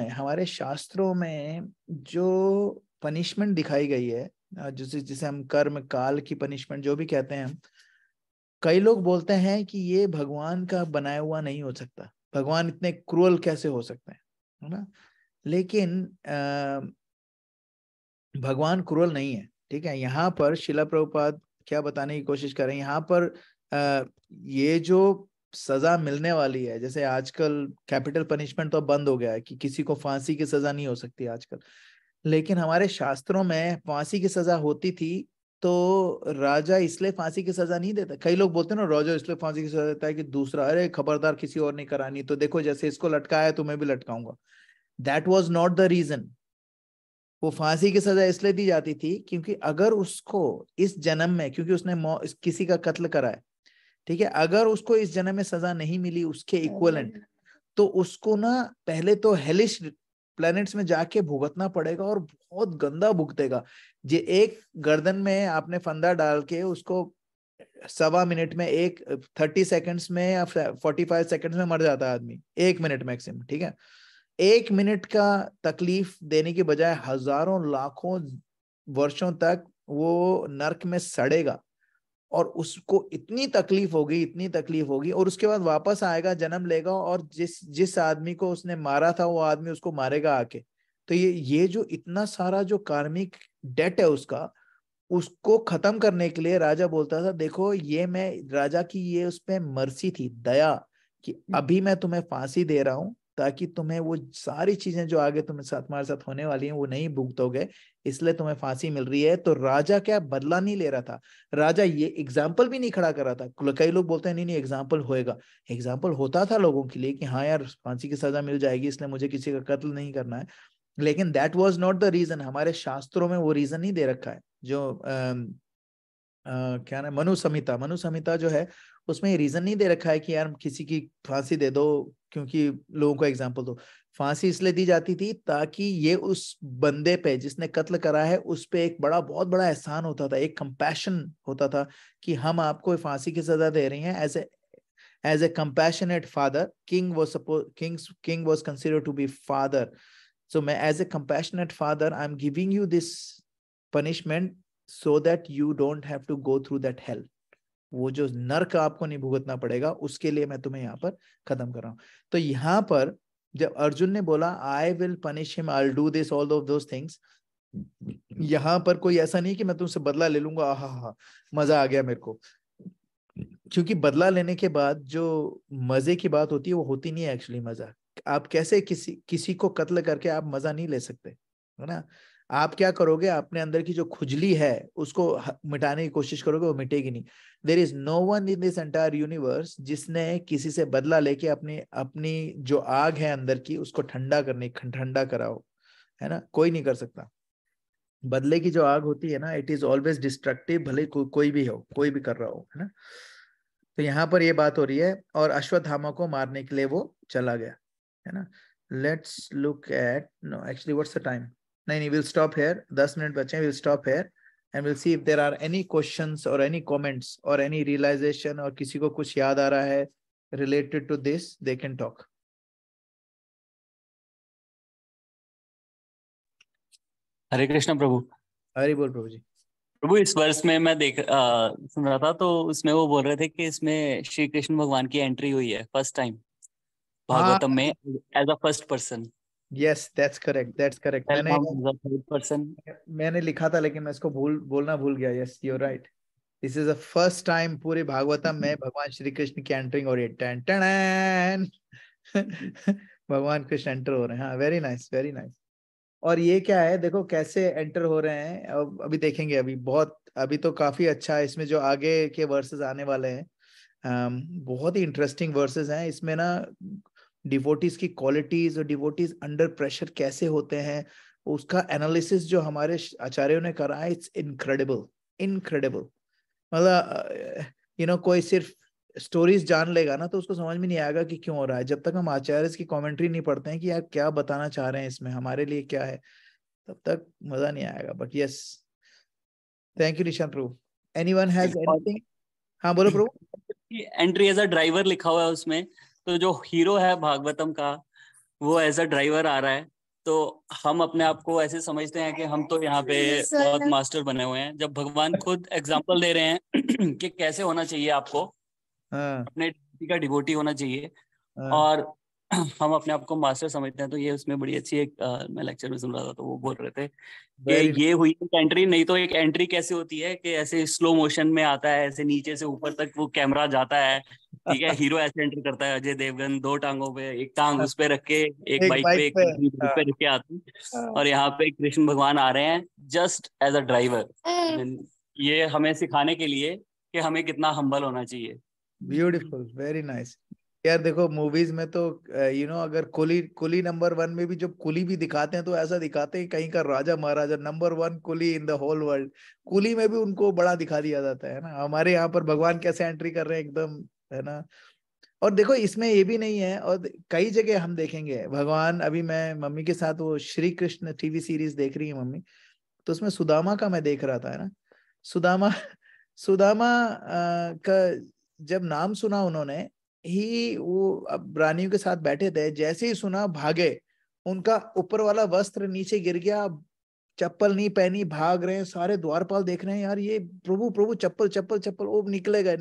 में जो पनिशमेंट दिखाई गई है, जिसे हम कर्म काल की पनिशमेंट जो भी कहते हैं, हम कई लोग बोलते हैं कि ये भगवान का बनाया हुआ नहीं हो सकता, भगवान इतने क्रूअल कैसे हो सकते हैं, है ना। लेकिन भगवान क्रूअल नहीं है, ठीक है। यहाँ पर शिला प्रभुपाद क्या बताने की कोशिश कर रहे हैं, यहाँ पर ये जो सजा मिलने वाली है, जैसे आजकल कैपिटल पनिशमेंट तो बंद हो गया है कि किसी को फांसी की सजा नहीं हो सकती आजकल, लेकिन हमारे शास्त्रों में फांसी की सजा होती थी। तो राजा इसलिए फांसी की सजा नहीं देता। कई लोग बोलते हैं ना, राजा इसलिए फांसी की सजा देता है कि दूसरा, अरे खबरदार किसी और नहीं करानी, तो देखो जैसे इसको लटकाया है तुम्हें भी लटकाऊंगा। That was not the reason. वो फांसी की सजा इसलिए दी जाती थी क्योंकि अगर उसको इस जन्म में, क्योंकि उसने किसी का कत्ल करा है, ठीक है, अगर उसको इस जन्म में सजा नहीं मिली उसके इक्विवेलेंट, तो उसको ना पहले तो हेलिश प्लैनेट्स में जाके भुगतना पड़ेगा और बहुत गंदा भुगतेगा। जे एक गर्दन में आपने फंदा डाल के उसको 1.25 मिनट में, 30 सेकंड्स में या 45 सेकंड्स में मर जाता है आदमी, 1 मिनट मैक्सिमम, ठीक है। 1 मिनट का तकलीफ देने की बजाय हजारों लाखों वर्षों तक वो नरक में सड़ेगा, और उसको इतनी तकलीफ होगी, और उसके बाद वापस आएगा, जन्म लेगा, और जिस आदमी को उसने मारा था वो आदमी उसको मारेगा आके। तो ये जो इतना सारा जो कार्मिक डेट है उसको खत्म करने के लिए राजा बोलता था, देखो ये मैं राजा की ये उस पे मर्सी थी, दया, कि अभी मैं तुम्हें फांसी दे रहा हूं ताकि तुम्हें वो सारी चीजें जो आगे तुम्हारे साथ होने वाली हैं वो नहीं भुगतोगे, इसलिए तुम्हें फांसी मिल रही है। तो राजा क्या बदला नहीं ले रहा था, राजा ये एग्जाम्पल भी नहीं खड़ा कर रहा था। कई लोग बोलते हैं नहीं एग्जाम्पल होएगा, एग्जाम्पल होता था लोगों के लिए कि हाँ यार फांसी की सजा मिल जाएगी इसलिए मुझे किसी का कत्ल नहीं करना है, लेकिन that was not the reason. हमारे शास्त्रों में वो रीजन नहीं दे रखा है। जो क्या नाम, मनु संहिता जो है उसमें ये रीजन नहीं दे रखा है कि यार किसी की फांसी दे दो क्योंकि लोगों को एग्जाम्पल दो। फांसी इसलिए दी जाती थी ताकि ये उस बंदे पे जिसने कत्ल करा है उस पे एक बहुत बड़ा एहसान होता था, एक कंपैशन होता था कि हम आपको फांसी की सजा दे रही हैं as a compassionate father. King was considered to be father. So as a compassionate father, I'm giving you this punishment so that you don't have to go through that hell. वो जो नरक आपको नहीं भुगतना पड़ेगा उसके लिए मैं तुम्हें यहाँ पर खत्म कर रहा हूँ। तो यहाँ पर जब अर्जुन ने बोला I will punish him, I'll do this, all of those things, यहाँ पर कोई ऐसा नहीं कि मैं तुमसे बदला ले लूंगा, हा मजा आ गया मेरे को, क्योंकि बदला लेने के बाद जो मजे की बात होती है वो होती नहीं है एक्चुअली मजा। आप कैसे किसी को कत्ल करके आप मजा नहीं ले सकते, है ना। आप क्या करोगे, अपने अंदर की जो खुजली है उसको मिटाने की कोशिश करोगे, वो मिटेगी नहीं। There is no one in this entire universe जिसने किसी से बदला लेके अपनी जो आग है अंदर की उसको ठंडा कराओ, है ना, कोई नहीं कर सकता। बदले की जो आग होती है ना, इट इज ऑलवेज डिस्ट्रक्टिव, भले कोई भी हो, कोई भी कर रहा हो, है ना। तो यहाँ पर ये बात हो रही है, और अश्वत्थामा को मारने के लिए वो चला गया, है ना। Let's look at, no actually what's the time, नहीं विल स्टॉप हियर, 10 मिनट बचे, will stop here and will see if there are any questions और एनी कमेंट्स और एनी रियलाइजेशन, और किसी को कुछ याद आ रहा है related to this, they can talk. Hare Krishna Prabhu. Hari बोल प्रभु जी। प्रभु इस वर्ष में मैं सुन रहा था, तो उसमें वो बोल रहे थे कि इसमें श्री कृष्ण भगवान की एंट्री हुई है फर्स्ट टाइम भागवतम में as a first person. Yes that's correct, that's correct. Person मैंने लिखा था लेकिन मैं इसको बोलना भूल गया। Yes you right, this is the first time पूरे भागवतम में भगवान श्री कृष्ण की एंटरिंग हो रही है। टन टन भगवान कृष्ण एंटर हो रहे हैं। हाँ, वेरी नाइस, वेरी नाइस। और ये क्या है, देखो कैसे एंटर हो रहे हैं, अभी देखेंगे। अभी तो काफी अच्छा है इसमें, जो आगे के वर्सेस आने वाले हैं बहुत ही इंटरेस्टिंग वर्सेस हैं इसमें ना। डिवोटीज की क्वालिटीज और डिवोटीज अंडर प्रेशर कैसे होते हैं, उसका एनालिसिस जो हमारे आचार्यों ने करा है, इट्स इनक्रेडिबल, इनक्रेडिबल। मतलब कोई सिर्फ स्टोरीज जान लेगा ना तो उसको समझ में नहीं आएगा कि क्यों हो रहा है, जब तक हम आचार्य की कमेंट्री नहीं पढ़ते हैं कि यार क्या बताना चाह रहे हैं इसमें, हमारे लिए क्या है, तब तक मजा नहीं आएगा। But yes, thank you Nishant Prabhu. Anyone has anything? हाँ बोलो प्रभु। एंट्री एज अ ड्राइवर लिखा हुआ है उसमें, तो जो हीरो है भागवतम का वो एज अ ड्राइवर आ रहा है, तो हम अपने आप को ऐसे समझते हैं कि हम तो यहाँ पे बहुत मास्टर बने हुए हैं, जब भगवान खुद एग्जांपल दे रहे हैं कि कैसे होना चाहिए आपको, अपने का डिवोटी होना चाहिए, और हम अपने आप को मास्टर समझते हैं। तो ये उसमें बड़ी अच्छी एक मैं लेक्चर में सुन रहा था, तो वो बोल रहे थे कि ये हुई एक एंट्री। नहीं तो एक एंट्री कैसे होती है कि ऐसे स्लो मोशन में आता है, ऐसे नीचे से ऊपर तक वो कैमरा जाता है, ठीक है। हीरो ऐसे एंटर करता है, अजय देवगन 2 टांगों पे, एक टांग उस पे रख के, एक बाइक पे, एक पे रख के आते हैं, और यहाँ पे कृष्ण भगवान आ रहे हैं जस्ट एज अ ड्राइवर। ये हमें सिखाने के लिए कि हमें कितना हम्बल होना चाहिए। Beautiful, very nice. यार देखो मूवीज में तो अगर कुली नंबर 1 में भी जब कुली भी दिखाते हैं तो ऐसा दिखाते हैं कहीं का राजा महाराजा, number 1 coolie in the whole world. Coolie में भी उनको बड़ा दिखा दिया जाता है ना। हमारे यहाँ पर भगवान कैसे एंट्री कर रहे हैं एकदम, है ना। और देखो इसमें ये भी नहीं है, और कई जगह हम देखेंगे भगवान। अभी मैं मम्मी के साथ वो श्री कृष्ण टीवी सीरीज देख रही है मम्मी, तो उसमें सुदामा का मैं देख रहा था, है ना। सुदामा का जब नाम सुना उन्होंने वो अब रानियों के साथ बैठे थे, जैसे ही सुना भागे, उनका ऊपर वाला वस्त्र नीचे गिर गया, चप्पल नहीं पहनी, भाग रहे हैं। सारे द्वारपाल देख रहे हैं, यार ये प्रभु प्रभु चप्पल चप्पल चप्पल। वो निकल गए।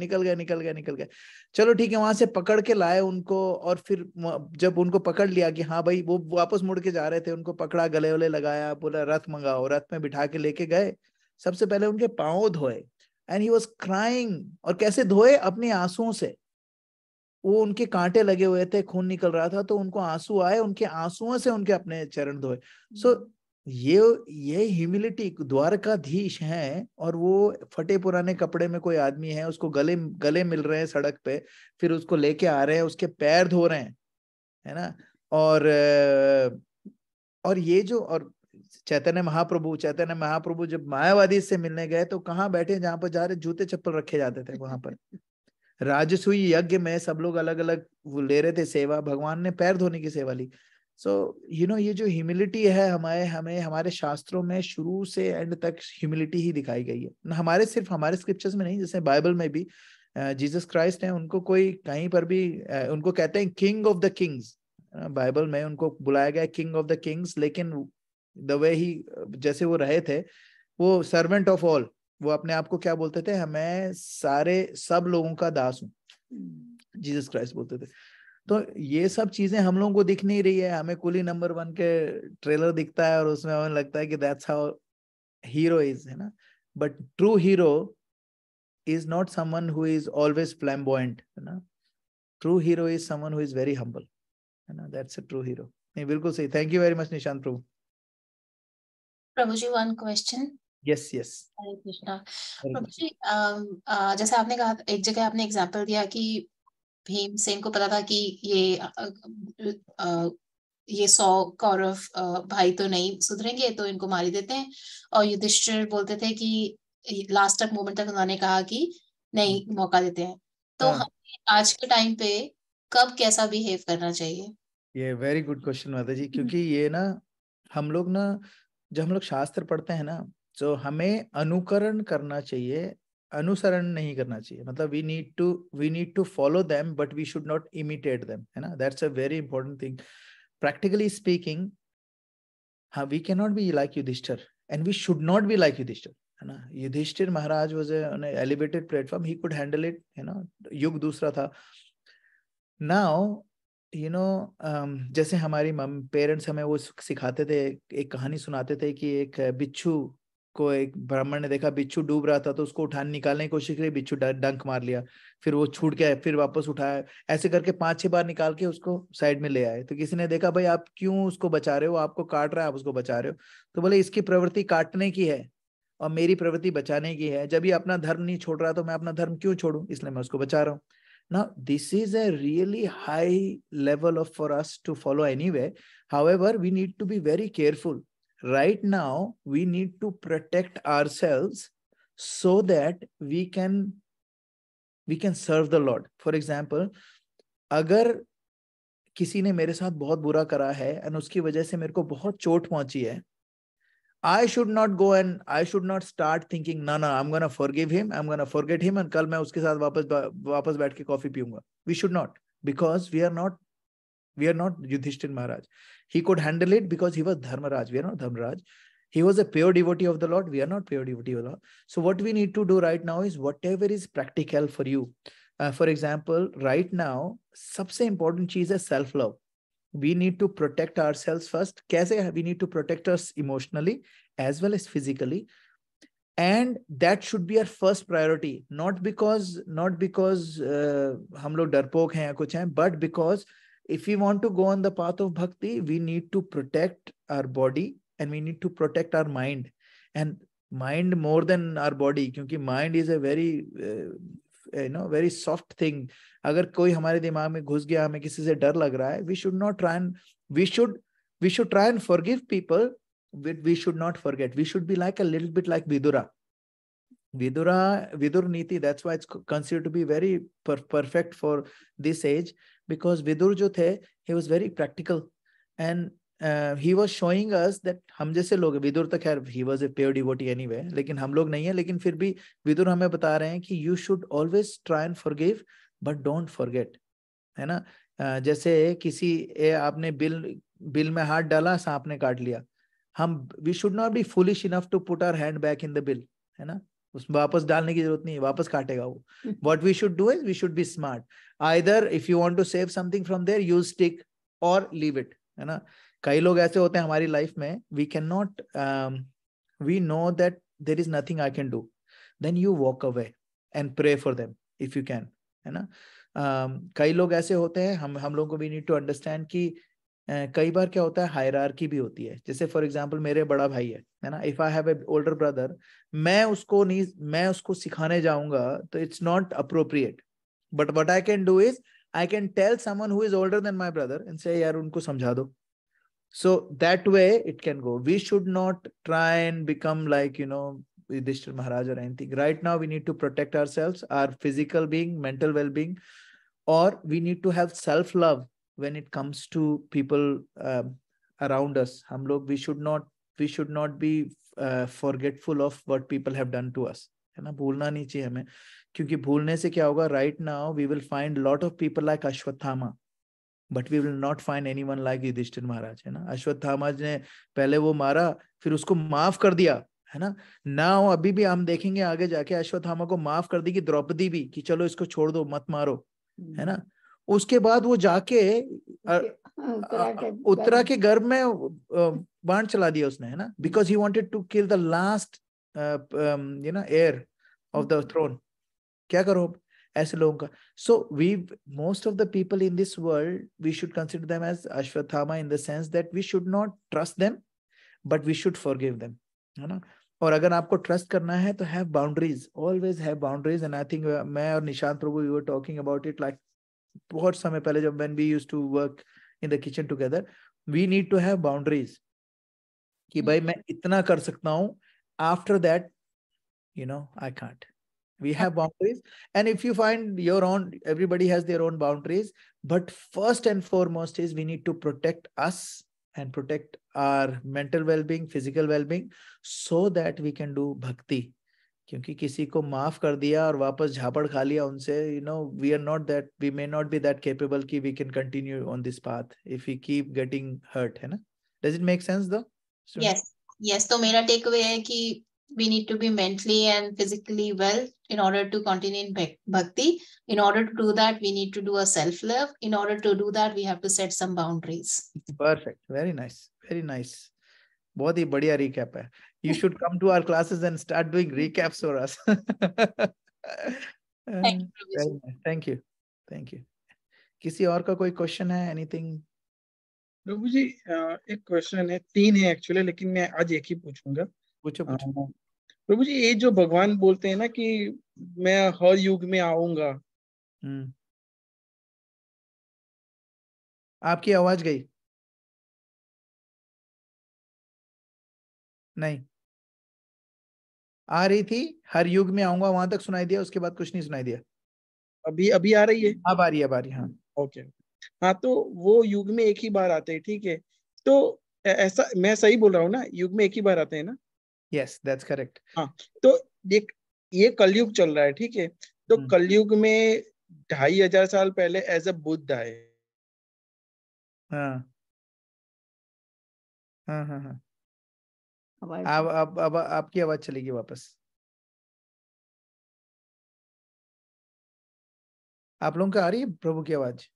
चलो ठीक है, वहां से पकड़ के लाए उनको, और फिर जब उनको पकड़ लिया कि हाँ भाई, वो वापस मुड़ के जा रहे थे, उनको पकड़ा, गले वले लगाया, बोला रथ मंगाओ, रथ में बिठा के लेके गए। सबसे पहले उनके पांव धोए, एंड ही वाज क्राइंग। और कैसे धोए? अपने आंसुओं से। वो उनके कांटे लगे हुए थे, खून निकल रहा था, तो उनको आंसू आए, उनके आंसुओं से उनके अपने चरण धोए। सो ये ह्यूमिलिटी, द्वारकाधीश है, और वो फटे पुराने कपड़े में कोई आदमी है, उसको गले मिल रहे हैं सड़क पे, फिर उसको लेके आ रहे हैं, उसके पैर धो रहे हैं, है ना। और ये जो, और चैतन्य महाप्रभु जब मायावादी से मिलने गए तो कहाँ बैठे? जहां पर जा रहे जूते चप्पल रखे जाते थे वहां पर। राजसूय यज्ञ में सब लोग अलग अलग वो ले रहे थे सेवा, भगवान ने पैर धोने की सेवा ली। सो ये जो ह्यूमिलिटी है, हमें हमारे शास्त्रों में शुरू से एंड तक ह्यूमिलिटी ही दिखाई गई है। सिर्फ हमारे स्क्रिप्चर्स में नहीं, जैसे बाइबल में भी जीसस क्राइस्ट है, उनको कोई कहीं पर भी उनको कहते हैं king of the Kings. Bible में उनको बुलाया गया किंग ऑफ द किंग्स, लेकिन द वे ही जैसे वो रहे थे, वो सर्वेंट ऑफ ऑल। वो अपने आप को क्या बोलते थे? मैं सब लोगों का दास हूँ, जीसस क्राइस्ट बोलते थे। तो ये सब चीजें हम लोगों को दिख नहीं रही है। हमें कुली नंबर 1 के ट्रेलर दिखता है और उसमें हमें लगता है कि दैट्स हाउ हीरो इज, है ना। But true hero is not someone who is always flamboyant, है ना। True hero is someone who is very humble, है ना। That's a true hero. नहीं, बिल्कुल सही। Thank you very much Nishant Prabhu. Prabhu ji, one question. Yes. हरे कृष्णा। प्रभु जी, जैसे आपने कहा, एक जगह आपने एग्जाम्पल दिया कि भीमसेन को पता था कि ये ये 100 कौरव भाई तो नहीं सुधरेंगे, तो इनको मार ही देते हैं। और युधिष्ठिर बोलते थे कि लास्ट तक मोमेंट तक उन्होंने कहा कि नहीं, मौका देते हैं। तो हाँ। हमें आज के टाइम पे कब कैसा बिहेव करना चाहिए? ये वेरी गुड क्वेश्चन माता जी, क्योंकि ये ना हम लोग ना जब हम लोग शास्त्र पढ़ते हैं ना, तो हमें अनुकरण करना चाहिए, अनुसरण नहीं करना चाहिए। मतलब we need to follow them but we should not imitate them, है ना। That's a very important thing. Practically speaking, हाँ, we can not be like Yudhishthira and we should not be like Yudhishthira, है ना। Yudhishthira Maharaj was on elevated platform, he could handle it, है ना। युग दूसरा था। नाउ जैसे हमारी पेरेंट्स हमें वो सिखाते थे, एक कहानी सुनाते थे कि एक बिच्छू को एक ब्राह्मण ने देखा, बिच्छू डूब रहा था, तो उसको निकालने की कोशिश करी, बिच्छू डंक मार लिया, फिर वो छूट गया, फिर वापस उठाया, ऐसे करके 5-6 बार निकाल के उसको साइड में ले आए। तो किसी ने देखा, भाई आप क्यों उसको बचा रहे हो, आपको काट रहा है, आप उसको बचा रहे हो। तो बोले इसकी प्रवृत्ति काटने की है और मेरी प्रवृत्ति बचाने की है। जब ये अपना धर्म नहीं छोड़ रहा तो मैं अपना धर्म क्यों छोड़ूं, इसलिए मैं उसको बचा रहा हूँ। Now, this is a really high level for us to follow anyway. However, we need to be very careful. Right now, we need to protect ourselves so that we can serve the Lord. For example, अगर किसी ने मेरे साथ बहुत बुरा करा है और उसकी वजह से मेरे को बहुत चोट पहुंची है, I should not go and I should not start thinking, no, I'm going to forgive him, I'm going to forget him, and कल मैं उसके साथ वापस बैठ के coffee पीऊंगा. We should not, because we are not Yudhishthir Maharaj. He could handle it because he was Dharmaraj. We are not Dharmaraj. He was a pure devotee of the Lord. We are not pure devotee of the Lord. So what we need to do right now is whatever is practical for you. For example, right now, सबसे important चीज है self-love. We need to protect ourselves first. कैसे? We need to protect us emotionally as well as physically, and that should be our first priority. Not because हम लोग डरपोक हैं या कुछ हैं, but because if we want to go on the path of bhakti, we need to protect our body and we need to protect our mind, and mind more than our body, क्योंकि mind is a very very soft thing. अगर कोई हमारे दिमाग में घुस गया, हमें किसी से डर लग रहा है, we should not try and we should try and forgive people, but we should not forget. We should be like a little bit like Vidura Niti. That's why it's considered to be very perfect for this age, because Vidur जो थे, he was very practical and he was showing us that हम जैसे लोग, विदुर तो खैर he was a pure devotee anyway, लेकिन हम लोग नहीं है, लेकिन फिर भी विदुर हमें बता रहे हैं कि you should always try and forgive but don't forget, है ना। जैसे किसी आपने बिल में हाथ डाला, सांप ने काट लिया, हम we should not be foolish enough to put our hand back in the bill, है ना। उसमें वापस डालने की जरूरत नहीं है, वापस काटेगा वो। What we should do is we should be smart. Either if you want to save something from there, use stick or leave it, है ना। कई लोग ऐसे होते हैं हमारी लाइफ में, we cannot we know that there is nothing I can do, then you walk away and pray for them if you can, है ना। कई लोग ऐसे होते हैं, हम लोगों को we need to understand कि कई बार क्या होता है, हायरार्की भी होती है। जैसे फॉर एग्जांपल मेरे बड़ा भाई है ना, if I have a older brother, मैं उसको सिखाने जाऊंगा तो it's not appropriate, but what I can do is I can tell someone who is older then my brother and say यार उनको समझा दो. So that way it can go. We should not try and become like, Yudhishthir Maharaj or anything. Right now we need to protect ourselves, our physical being, mental well-being, or we need to have self-love when it comes to people around us. We should not be forgetful of what people have done to us. है ना, भूलना नहीं चाहिए हमें, क्योंकि भूलने से क्या होगा, right now we will find lot of people like Ashwatthama, but we will not find anyone like Yudhishthir Maharaj, है ना. अश्वत्थामा ने पहले वो मारा, फिर उसको माफ कर दिया, है ना. नाउ अभी भी हम देखेंगे आगे जाके अश्वत्थामा को माफ कर दी कि द्रौपदी भी, कि चलो इसको छोड़ दो, मत मारो, है ना. उसके बाद वो जाके उत्तरा के गर्भ में बाण चला दिया उसने, है ना, because he wanted to kill the last heir of the throne. क्या करो ऐसे लोगों का. So most of the people in this world, we should consider them as Ashwatthama in the sense that we should not trust them, but we should forgive them, है ना. और अगर आपको ट्रस्ट करना है तो have boundaries, always have boundaries. And I think मैं और निशांत प्रभु we were talking about it like बहुत समय पहले, जब when we used to work in the kitchen together, we need to have boundaries कि भाई मैं इतना कर सकता हूं, after that I can't. We have boundaries, and if you find your own, everybody has their own boundaries, but first and foremost is we need to protect us and protect our mental well-being, physical well-being, so that we can do bhakti. क्योंकि किसी को माफ कर दिया और वापस झापड़ खा लिया उनसे, we may not be that capable कि we can continue on this path if we keep getting hurt, है ना? Does it make sense though? Yes. तो मेरा टेक अवे है कि we need to be mentally and physically well in order to continue in bhakti. In order to do that, we need to do a self-love. In order to do that, we have to set some boundaries. Perfect. Very nice. Very nice. बहुत ही बढ़िया recap है. You should come to our classes and start doing recaps for us. Thank you. Thank you. किसी और का कोई क्वेश्चन है? Anything? प्रभु जी एक क्वेश्चन है, 3 है एक्चुअली, लेकिन मैं आज एक ही पूछूंगा. पूछो. प्रभु जी, ये जो भगवान बोलते हैं ना कि मैं हर युग में आऊंगा. आपकी आवाज गई? नहीं आ रही थी. हर युग में आऊंगा वहां तक सुनाई दिया, उसके बाद कुछ नहीं सुनाई दिया. अभी आ रही है? अब आ रही है. हाँ ओके. हाँ, तो वो युग में एक ही बार आते हैं, ठीक है? तो ऐसा मैं सही बोल रहा हूँ ना, युग में एक ही बार आते हैं ना? Yes, that's correct. हाँ, तो ये कलयुग चल रहा है, ठीक है? तो कलयुग में 2500 साल पहले एज अ बुद्ध आए. हाँ. अब आपकी आवाज चलेगी वापस. आप लोगों का आ रही है प्रभु की आवाज?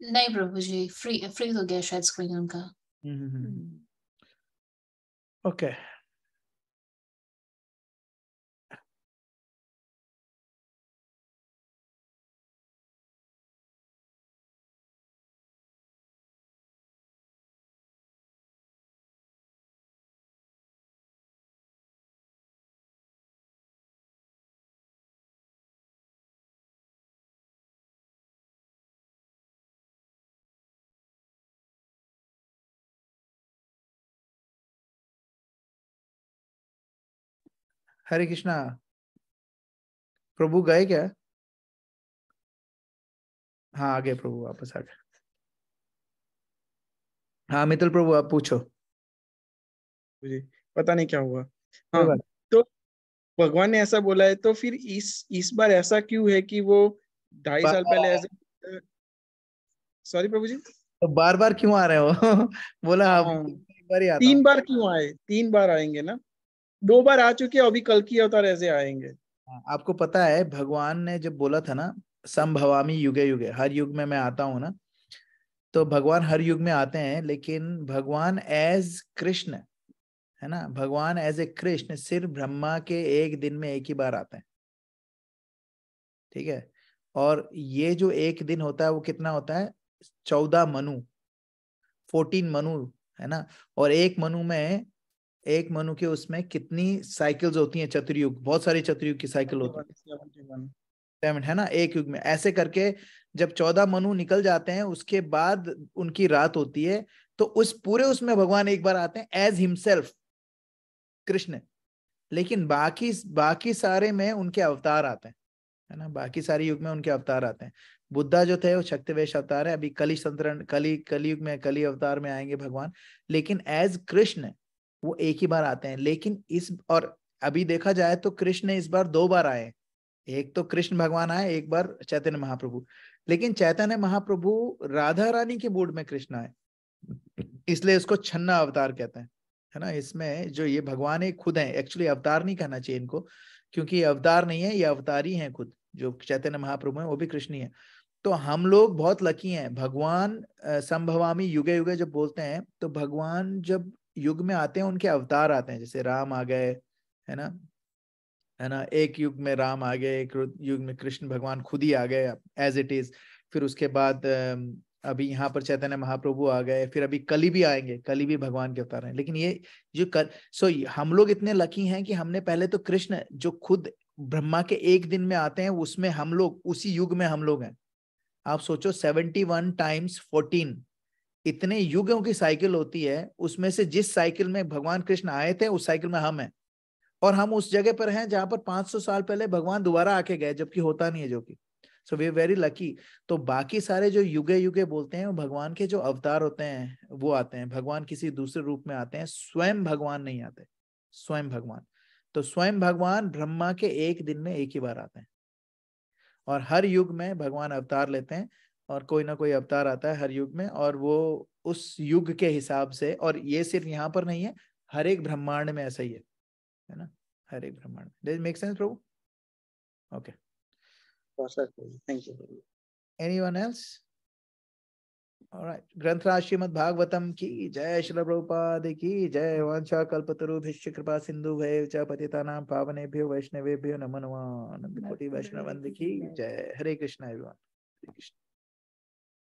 नहीं प्रभु जी, फ्रीज हो गया शायद स्क्रीन उनका. ओके. हरे कृष्णा. प्रभु गए क्या? हाँ, आ गए प्रभु, वापस आ गए. हाँ मित्तल प्रभु, आप पूछो. मुझे पता नहीं क्या हुआ. हाँ, तो भगवान ने ऐसा बोला है, तो फिर इस बार ऐसा क्यों है कि वो 2.5 साल पहले ऐसे. सॉरी प्रभु जी, तो बार बार क्यों आ रहे हो? बोला आप एक बार ही आता. 3 बार क्यों आए? 3 बार आएंगे ना? 2 बार आ चुके, अभी कल की अवतार ऐसे आएंगे. आपको पता है भगवान ने जब बोला था ना, संभवामी युगे युगे, हर युग में मैं आता हूं ना, तो भगवान हर युग में आते हैं, लेकिन भगवान एज कृष्ण है ना, भगवान एज ए कृष्ण सिर्फ ब्रह्मा के एक दिन में एक ही बार आते हैं. ठीक है? और ये जो एक दिन होता है वो कितना होता है? 14 मनु, 14 मनु है ना. और एक मनु के उसमें कितनी साइकिल्स होती हैं? चतुर्युग, बहुत सारी चतुर्युग की साइकिल होती है, 7 है ना एक युग में. ऐसे करके जब 14 मनु निकल जाते हैं, उसके बाद उनकी रात होती है, तो उस पूरे उसमें भगवान एक बार आते हैं एज हिमसेल्फ कृष्ण. लेकिन बाकी सारे में उनके अवतार आते हैं, है ना. बाकी सारे युग में उनके अवतार आते हैं. बुद्धा जो थे वो शक्तिवेश अवतार है. अभी कलियुग में कली अवतार में आएंगे भगवान, लेकिन एज कृष्ण वो एक ही बार आते हैं. लेकिन और अभी देखा जाए तो कृष्ण इस बार 2 बार आए. एक तो कृष्ण भगवान आए, एक बार चैतन्य महाप्रभु. लेकिन चैतन्य महाप्रभु राधा रानी के मूड में कृष्ण आए, इसलिए इसको छन्ना अवतार कहते हैं, है ना. इसमें जो ये भगवान है खुद है, एक्चुअली अवतार नहीं कहना चाहिए इनको, क्योंकि ये अवतार नहीं है, ये अवतारी हैं खुद. जो चैतन्य महाप्रभु है वो भी कृष्ण ही है. तो हम लोग बहुत लकी हैं. भगवान संभवामी युगे युगे जब बोलते हैं, तो भगवान जब युग में आते हैं उनके अवतार आते हैं. जैसे राम आ गए, है ना. एक युग में राम आ गए, एक युग में कृष्ण भगवान खुद ही आ गए एज इट इज. फिर उसके बाद अभी यहाँ पर चैतन्य महाप्रभु आ गए, फिर अभी कली भी आएंगे, कली भी भगवान के अवतार हैं. लेकिन ये जो हम लोग इतने लकी हैं कि हमने पहले तो कृष्ण जो खुद ब्रह्मा के एक दिन में आते हैं, उसमें हम लोग उसी युग में हम लोग हैं. आप सोचो 71 × 14 इतने युगों की साइकिल होती है, उसमें से जिस साइकिल में भगवान कृष्ण आए थे उस साइकिल में हम हैं, और हम उस जगह पर हैं जहां पर 500 साल पहले भगवान दोबारा आके गए, जबकि होता नहीं है, जो कि so we are very lucky. तो बाकी सारे जो युगे युगे बोलते हैं वो भगवान के जो अवतार होते हैं वो आते हैं, भगवान किसी दूसरे रूप में आते हैं, स्वयं भगवान नहीं आते, स्वयं भगवान। तो स्वयं भगवान ब्रह्मा के एक दिन में एक ही बार आते हैं, और हर युग में भगवान अवतार लेते हैं, और कोई ना कोई अवतार आता है हर युग में, और वो उस युग के हिसाब से, और ये सिर्फ यहाँ पर नहीं है, हर एक ब्रह्मांड में ऐसा ही है ना, हर एक ब्रह्मांड में। Does make sense Prabhu? Okay, thank you. Anyone else? Alright, ग्रंथराज श्रीमद् भागवतम की जय, श्रील प्रभुपाद की जय। वांछा कल्पतरुभ्यश्च कृपा सिंधुभ्यैव च पतितानां पावनेभ्यो वैष्णवेभ्यो नमो नमः। अनंत कोटि वैष्णव वंदे की जय। हरे कृष्णा एवरीवन, हरे कृष्ण।